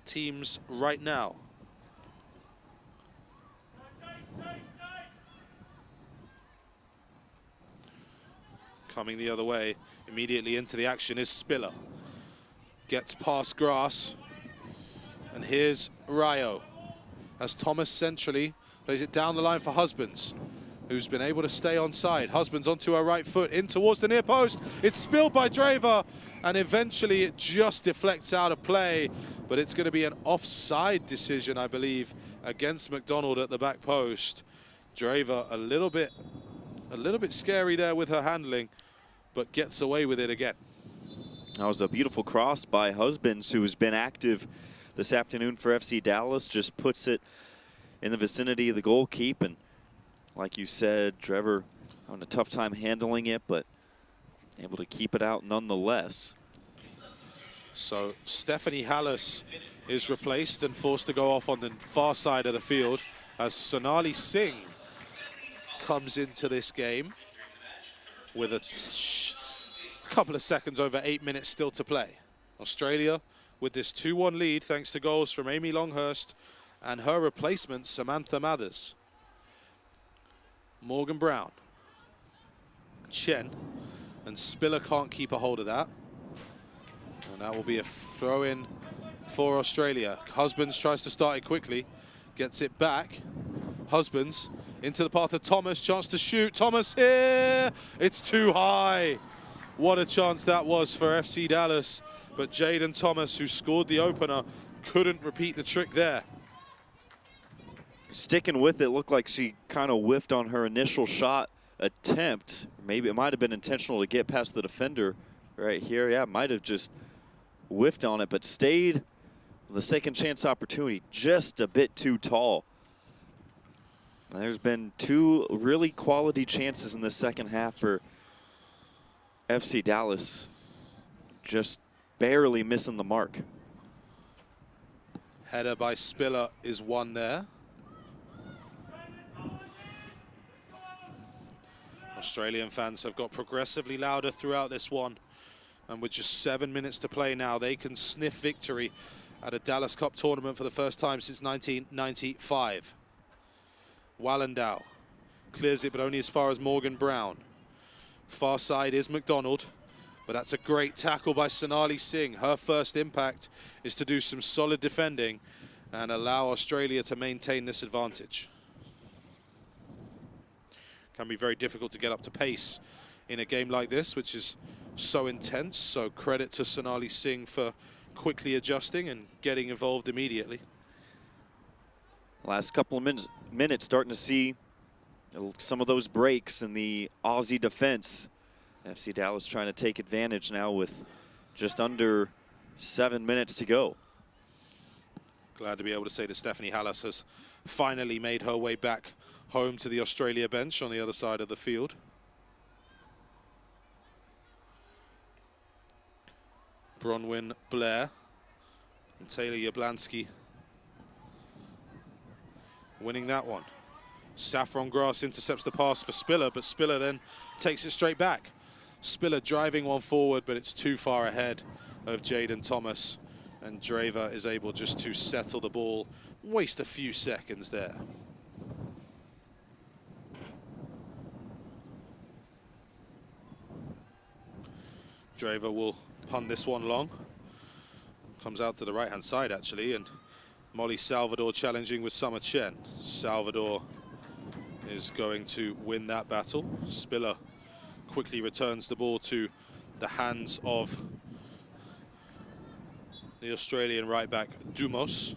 teams right now. Coming the other way, immediately into the action is Spiller. Gets past Grass. And here's Rayo. As Thomas centrally plays it down the line for Husbands, who's been able to stay onside. Husbands onto her right foot, in towards the near post. It's spilled by Draver, and eventually it just deflects out of play. But it's going to be an offside decision, I believe, against McDonald at the back post. Draver a little bit scary there with her handling, but gets away with it again. That was a beautiful cross by Husbands, who's been active this afternoon for FC Dallas. Just puts it in the vicinity of the goal keep, and like you said, Trevor having a tough time handling it, but able to keep it out nonetheless. So Stephanie Hallis is replaced and forced to go off on the far side of the field as Sonali Singh comes into this game with a couple of seconds over 8 minutes still to play. Australia with this 2-1 lead thanks to goals from Amy Longhurst and her replacement Samantha Mathers. Morgan Brown, Chen, and Spiller can't keep a hold of that. And that will be a throw-in for Australia. Husbands tries to start it quickly, gets it back. Husbands into the path of Thomas, chance to shoot. Thomas here, it's too high. What a chance that was for FC Dallas. But Jaden Thomas, who scored the opener, couldn't repeat the trick there. Sticking with it, looked like she kind of whiffed on her initial shot attempt. Maybe it might have been intentional to get past the defender right here. Yeah, might have just whiffed on it, but stayed with the second chance opportunity, just a bit too tall. There's been 2 really quality chances in the second half for FC Dallas, just barely missing the mark. Header by Spiller is one there. Australian fans have got progressively louder throughout this one. And with just 7 minutes to play now, they can sniff victory at a Dallas Cup tournament for the first time since 1995. Wallendow clears it, but only as far as Morgan Brown. Far side is McDonald, but that's a great tackle by Sonali Singh. Her first impact is to do some solid defending and allow Australia to maintain this advantage. Can be very difficult to get up to pace in a game like this, which is so intense. So credit to Sonali Singh for quickly adjusting and getting involved immediately. Last couple of minutes starting to see some of those breaks in the Aussie defense. FC Dallas trying to take advantage now with just under 7 minutes to go. Glad to be able to say that Stephanie Hallis has finally made her way back home to the Australia bench on the other side of the field. Bronwyn Blair and Taylor Jablansky winning that one. Saffron Grass intercepts the pass for Spiller, but Spiller then takes it straight back. Spiller driving one forward, but it's too far ahead of Jaden Thomas, and Draver is able just to settle the ball, waste a few seconds there. Draver will punt this one long. Comes out to the right-hand side, actually, and Molly Salvador challenging with Summer Chen. Salvador is going to win that battle. Spiller quickly returns the ball to the hands of the Australian right-back, Dumos.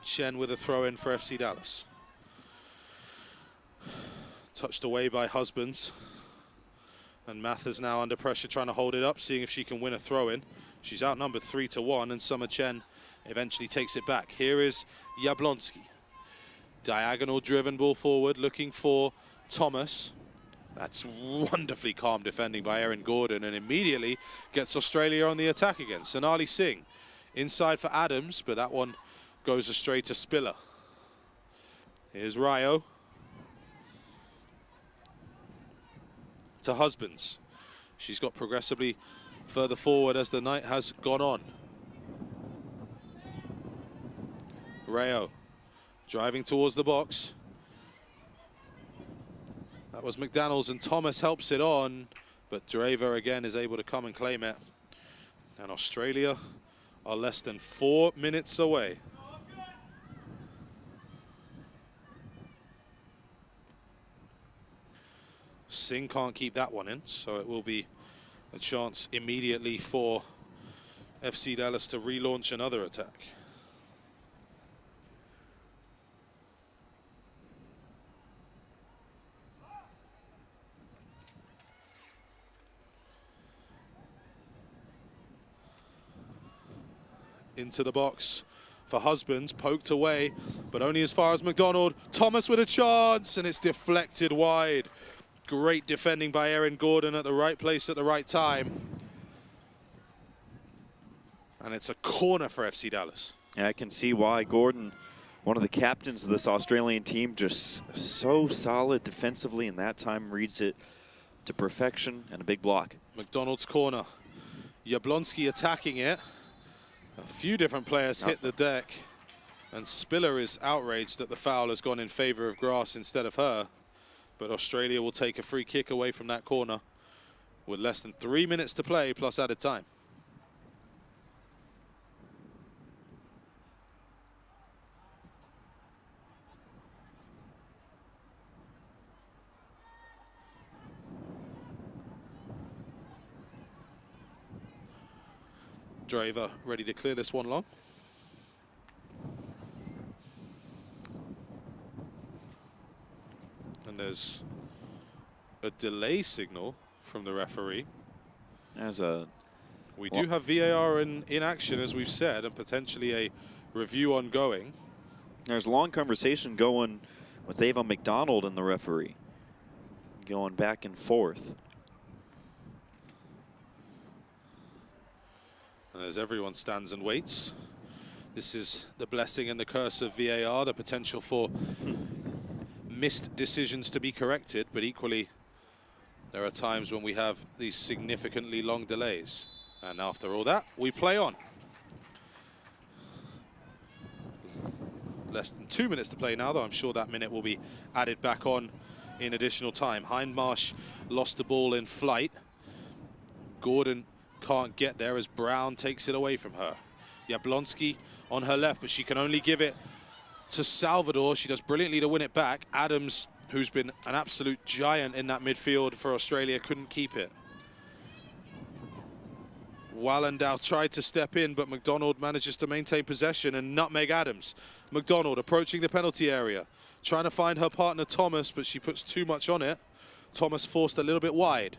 Chen with a throw-in for FC Dallas. Touched away by Husbands. And Mathers now under pressure trying to hold it up, seeing if she can win a throw-in. She's outnumbered 3-1, and Summer Chen eventually takes it back. Here is Jablonski. Diagonal driven ball forward, looking for Thomas. That's wonderfully calm defending by Erin Gordon, and immediately gets Australia on the attack again. Sonali Singh inside for Adams, but that one goes astray to Spiller. Here's Rayo. To Husbands. She's got progressively further forward as the night has gone on. Rayo driving towards the box. That was McDaniels, and Thomas helps it on, but Draver again is able to come and claim it. And Australia are less than 4 minutes away. Singh can't keep that one in, so it will be a chance immediately for FC Dallas to relaunch another attack. Into the box for Husbands, poked away, but only as far as McDonald. Thomas with a chance, and it's deflected wide. Great defending by Erin Gordon at the right place at the right time. And it's a corner for FC Dallas. Yeah, I can see why Gordon, one of the captains of this Australian team, just so solid defensively, and that time reads it to perfection and a big block. McDonald's corner. Jablonski attacking it. A few different players hit the deck, and Spiller is outraged that the foul has gone in favor of Grass instead of her. But Australia will take a free kick away from that corner with less than 3 minutes to play plus added time. Draver ready to clear this one long. And there's a delay signal from the referee. We do have VAR in action, as we've said, and potentially a review ongoing. There's a long conversation going with Ava McDonald and the referee, going back and forth. And as everyone stands and waits, this is the blessing and the curse of VAR, the potential for missed decisions to be corrected, but equally there are times when we have these significantly long delays. And after all that, we play on. Less than 2 minutes to play now, though I'm sure that minute will be added back on in additional time. Hindmarsh lost the ball in flight. Gordon can't get there as Brown takes it away from her. Jablonski on her left, but she can only give it to Salvador. She does brilliantly to win it back. Adams, who's been an absolute giant in that midfield for Australia, couldn't keep it. Wallendow tried to step in, but McDonald manages to maintain possession and nutmeg Adams. McDonald approaching the penalty area, trying to find her partner Thomas, but she puts too much on it. Thomas forced a little bit wide.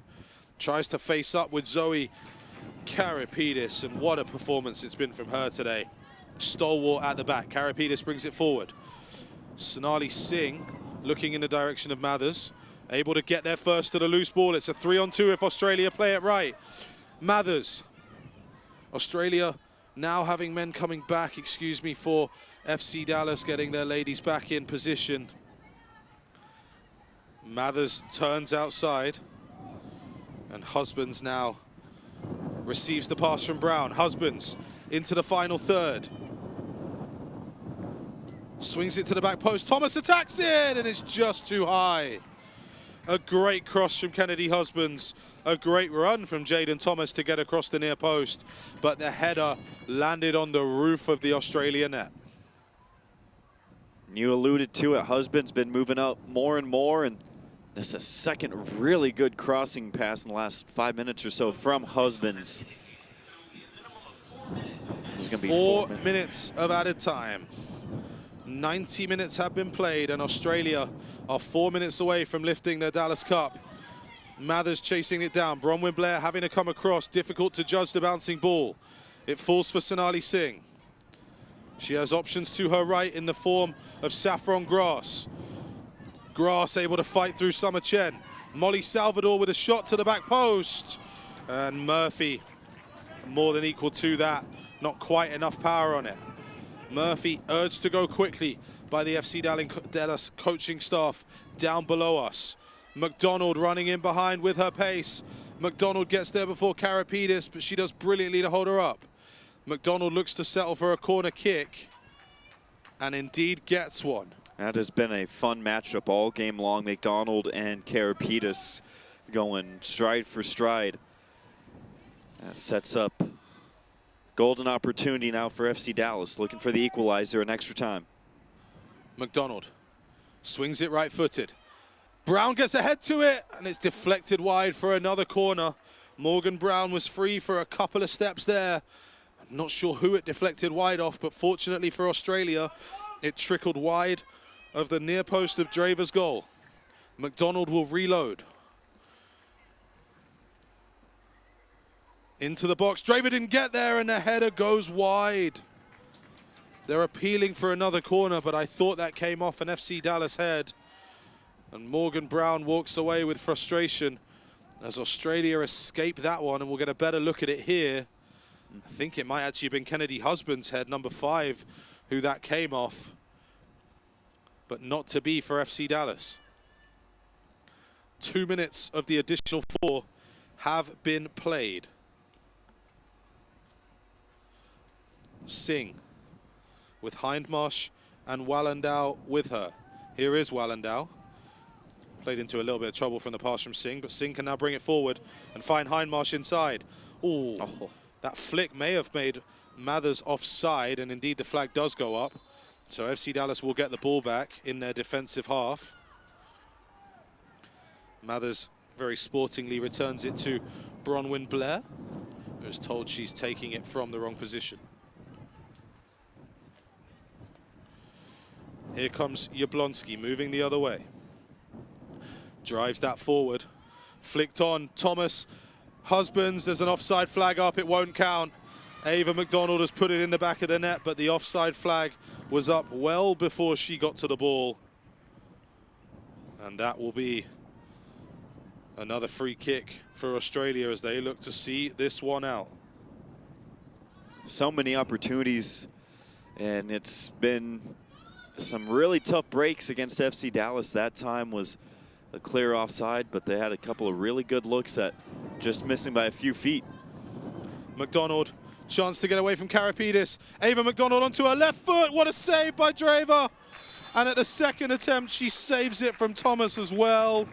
Tries to face up with Zoe Karipidis, and what a performance it's been from her today. Stalwart at the back. Karipidis brings it forward. Sonali Singh looking in the direction of Mathers, able to get there first to the loose ball. It's a 3-on-2 if Australia play it right. Mathers. Australia now having men coming back, for FC Dallas getting their ladies back in position. Mathers turns outside, and Husbands now receives the pass from Brown. Husbands into the final third. Swings it to the back post. Thomas attacks it, and it's just too high. A great cross from Kennedy Husbands. A great run from Jaden Thomas to get across the near post. But the header landed on the roof of the Australia net. You alluded to it. Husband's been moving up more and more, and this is a second really good crossing pass in the last 5 minutes or so from Husbands. It's gonna be 4 minutes of added time. 90 minutes have been played, and Australia are 4 minutes away from lifting their Dallas Cup. Mathers chasing it down. Bronwyn Blair having to come across. Difficult to judge the bouncing ball. It falls for Sonali Singh. She has options to her right in the form of Saffron Grass. Grass able to fight through Summer Chen. Molly Salvador with a shot to the back post. And Murphy more than equal to that. Not quite enough power on it. Murphy urged to go quickly by the FC Dallas coaching staff down below us. McDonald running in behind with her pace. McDonald gets there before Karapidis, but she does brilliantly to hold her up. McDonald looks to settle for a corner kick, and indeed gets one. That has been a fun matchup all game long. McDonald and Karapidis going stride for stride. That sets up golden opportunity now for FC Dallas, looking for the equalizer in extra time. McDonald swings it right-footed. Brown gets ahead to it, and it's deflected wide for another corner. Morgan Brown was free for a couple of steps there. I'm not sure who it deflected wide off, but fortunately for Australia, it trickled wide of the near post of Draver's goal. McDonald will reload. Into the box. Draver didn't get there, and the header goes wide. They're appealing for another corner, but I thought that came off an FC Dallas head. And Morgan Brown walks away with frustration as Australia escape that one, and we'll get a better look at it here. I think it might actually have been Kennedy Husband's head, number 5, who that came off. But not to be for FC Dallas. 2 minutes of the additional 4 have been played. Singh with Hindmarsh and Wallendow with her. Here is Wallendow. Played into a little bit of trouble from the pass from Singh, but Singh can now bring it forward and find Hindmarsh inside. Ooh, that flick may have made Mathers offside, and indeed the flag does go up. So FC Dallas will get the ball back in their defensive half. Mathers very sportingly returns it to Bronwyn Blair, who is told she's taking it from the wrong position. Here comes Jablonski moving the other way. Drives that forward. Flicked on. Thomas. Husbands. There's an offside flag up. It won't count. Ava McDonald has put it in the back of the net, but the offside flag was up well before she got to the ball. And that will be another free kick for Australia as they look to see this one out. So many opportunities, and it's been some really tough breaks against FC Dallas. That time was a clear offside, but they had a couple of really good looks at just missing by a few feet. McDonald, chance to get away from Karapidis. Ava McDonald onto her left foot. What a save by Draver. And at the second attempt, she saves it from Thomas as well.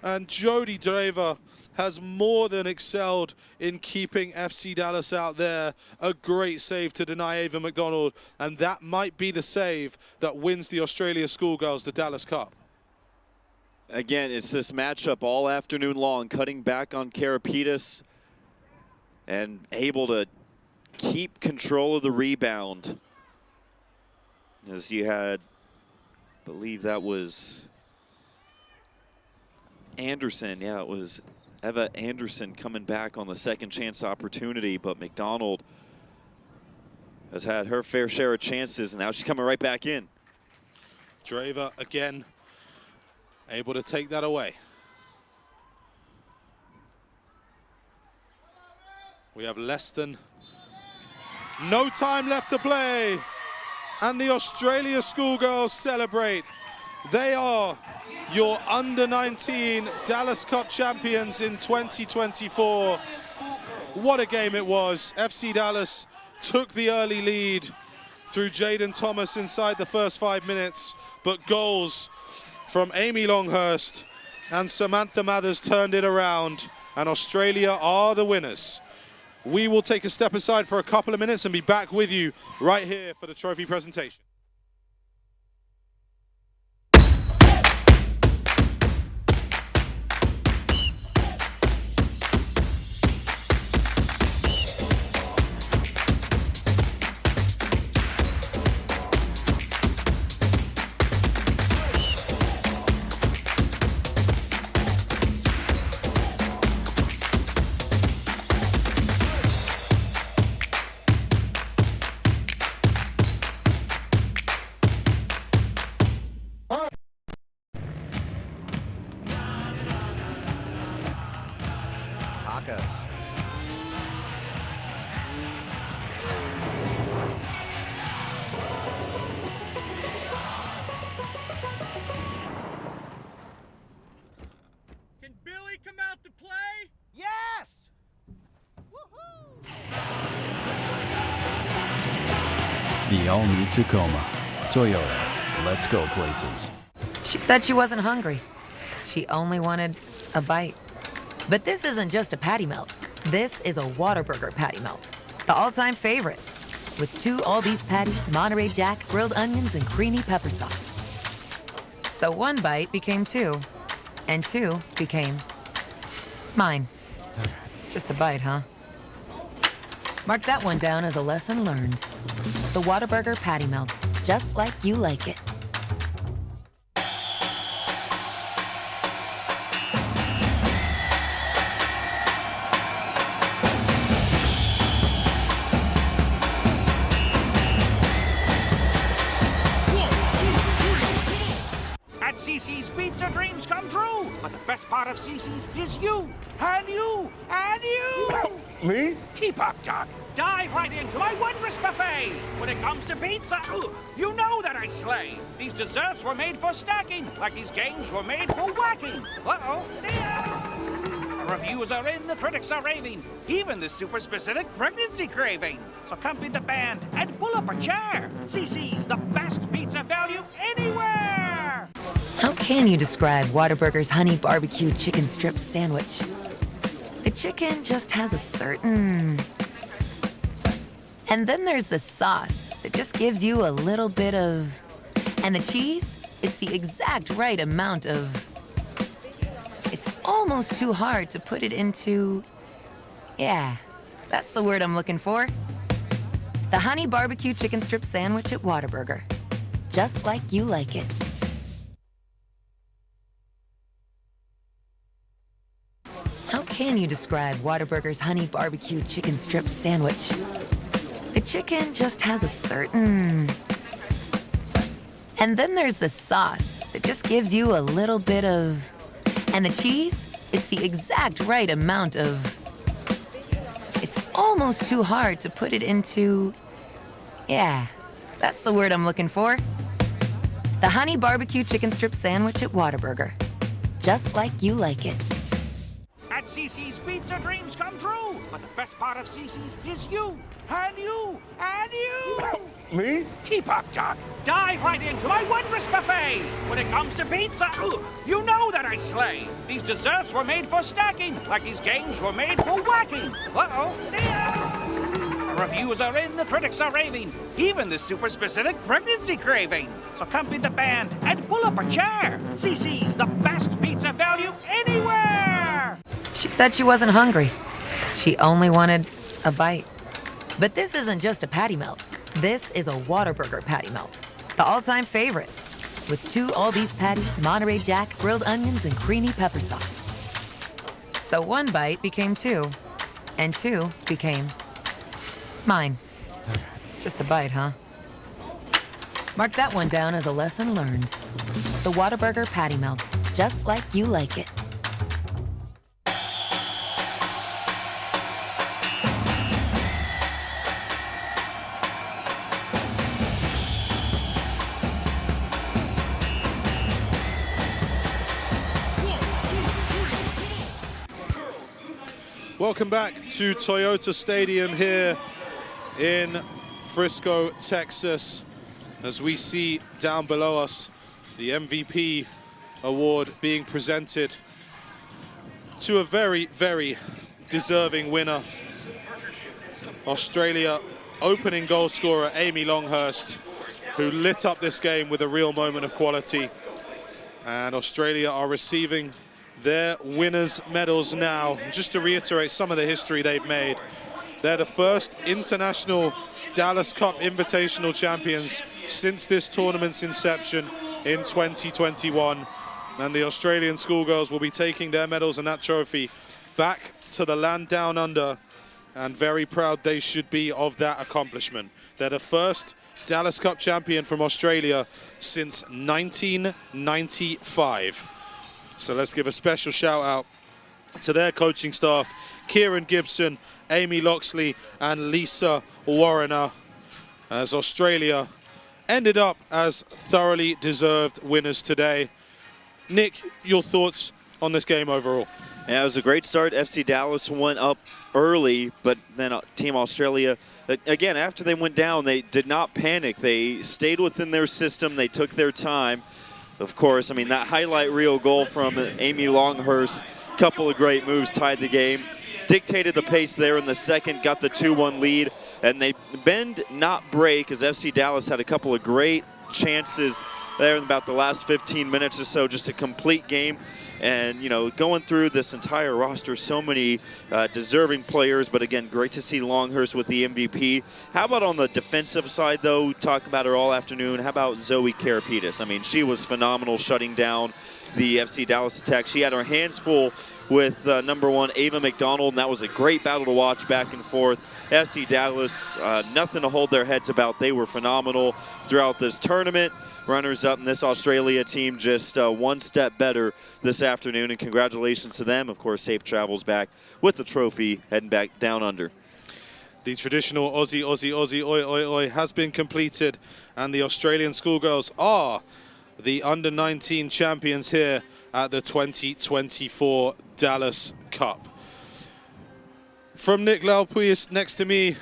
And Jodie Draver has more than excelled in keeping FC Dallas out there. A great save to deny Ava McDonald, and that might be the save that wins the Australia Schoolgirls the Dallas Cup. Again, it's this matchup all afternoon long, cutting back on Karapidis and able to keep control of the rebound. As you had, I believe that was Anderson. Yeah, it was Eva Anderson coming back on the second chance opportunity, but McDonald has had her fair share of chances, and now she's coming right back in. Draver again able to take that away. We have less than no time left to play, and the Australia Schoolgirls celebrate. They are your under-19 Dallas Cup champions in 2024. What a game it was. FC Dallas took the early lead through Jaden Thomas inside the first 5 minutes, but goals from Amy Longhurst and Samantha Mathers turned it around, and Australia are the winners. We will take a step aside for a couple of minutes and be back with you right here for the trophy presentation. Can Billy come out to play? Yes! The all-new Tacoma. Toyota. Let's go places. She said she wasn't hungry. She only wanted a bite. But this isn't just a patty melt. This is a Whataburger patty melt. The all-time favorite. With 2 all-beef patties, Monterey Jack, grilled onions, and creamy pepper sauce. So 1 bite became 2, and 2 became mine. Just a bite, huh? Mark that one down as a lesson learned. The Whataburger patty melt, just like you like it. At CC's Pizza, dreams come true. But the best part of CC's is you, and you, and you. Me? Keep up, Doc. Dive right into my wondrous buffet. When it comes to pizza, you know that I slay. These desserts were made for stacking, like these games were made for whacking. Uh-oh, see ya. The reviews are in, the critics are raving, even the super specific pregnancy craving. So come beat the band and pull up a chair. CC's the best pizza value anywhere. How can you describe Whataburger's honey barbecue chicken strip sandwich? The chicken just has a certain... And then there's the sauce that just gives you a little bit of... And the cheese, it's the exact right amount of... It's almost too hard to put it into... Yeah, that's the word I'm looking for. The honey barbecue chicken strip sandwich at Whataburger. Just like you like it. How can you describe Whataburger's honey barbecue chicken strip sandwich? The chicken just has a certain... And then there's the sauce that just gives you a little bit of... And the cheese, it's the exact right amount of... It's almost too hard to put it into... Yeah, that's the word I'm looking for. The honey barbecue chicken strip sandwich at Whataburger. Just like you like it. At CC's Pizza, dreams come true. But the best part of CC's is you, and you, and you. Me? Keep up, Doc. Dive right into my wondrous buffet. When it comes to pizza, you know that I slay. These desserts were made for stacking, like these games were made for whacking. Uh-oh, see ya. The reviews are in, the critics are raving, even the super specific pregnancy craving. So come beat the band and pull up a chair. CC's the best pizza value anywhere. She said she wasn't hungry. She only wanted a bite. But this isn't just a patty melt. This is a Whataburger patty melt. The all-time favorite. With 2 all-beef patties, Monterey Jack, grilled onions, and creamy pepper sauce. So 1 bite became 2, and 2 became mine. Just a bite, huh? Mark that one down as a lesson learned. The Whataburger patty melt, just like you like it. Welcome back to Toyota Stadium here in Frisco, Texas, as we see down below us the MVP award being presented to a very, very deserving winner. Australia opening goal scorer Amy Longhurst, who lit up this game with a real moment of quality. And Australia are receiving their winners' medals now. Just to reiterate some of the history they've made, they're the first international Dallas Cup Invitational champions since this tournament's inception in 2021. And the Australian schoolgirls will be taking their medals and that trophy back to the land down under, and very proud they should be of that accomplishment. They're the first Dallas Cup champion from Australia since 1995. So let's give a special shout out to their coaching staff, Kieran Gibson, Amy Loxley and Lisa Warrener, as Australia ended up as thoroughly deserved winners today. Nick, your thoughts on this game overall? Yeah, it was a great start. FC Dallas went up early, but then Team Australia, again, after they went down, they did not panic. They stayed within their system. They took their time. Of course, I mean, that highlight reel goal from Amy Longhurst, couple of great moves, tied the game. Dictated the pace there in the second, got the 2-1 lead, and they bend, not break, as FC Dallas had a couple of great chances there in about the last 15 minutes or so, just a complete game. And, you know, going through this entire roster, so many deserving players, but again, great to see Longhurst with the MVP. How about on the defensive side, though? Talk about her all afternoon. How about Zoe Karapitis? I mean, she was phenomenal shutting down the FC Dallas attack. She had her hands full with #1 Ava McDonald, and that was a great battle to watch back and forth. FC Dallas, nothing to hold their heads about. They were phenomenal throughout this tournament. Runners up in this Australia team, just one step better this afternoon, and congratulations to them. Of course, safe travels back with the trophy, heading back down under. The traditional Aussie, Aussie, Aussie, oi, oi, oi has been completed, and the Australian schoolgirls are the under-19 champions here at the 2024 Dallas Cup. From Nick Laupuyas next to me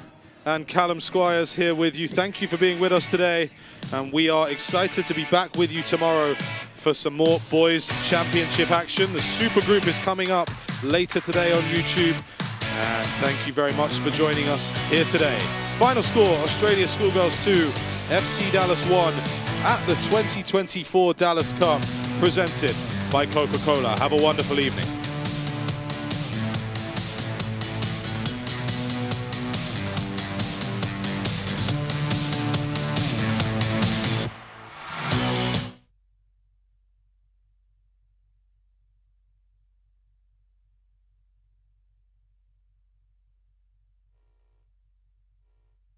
and Callum Squires here with you, thank you for being with us today, and we are excited to be back with you tomorrow for some more boys championship action. The Super Group is coming up later today on YouTube, and thank you very much for joining us here today. Final score, Australia Schoolgirls 2, FC Dallas 1 at the 2024 Dallas Cup, presented by Coca-Cola. Have a wonderful evening.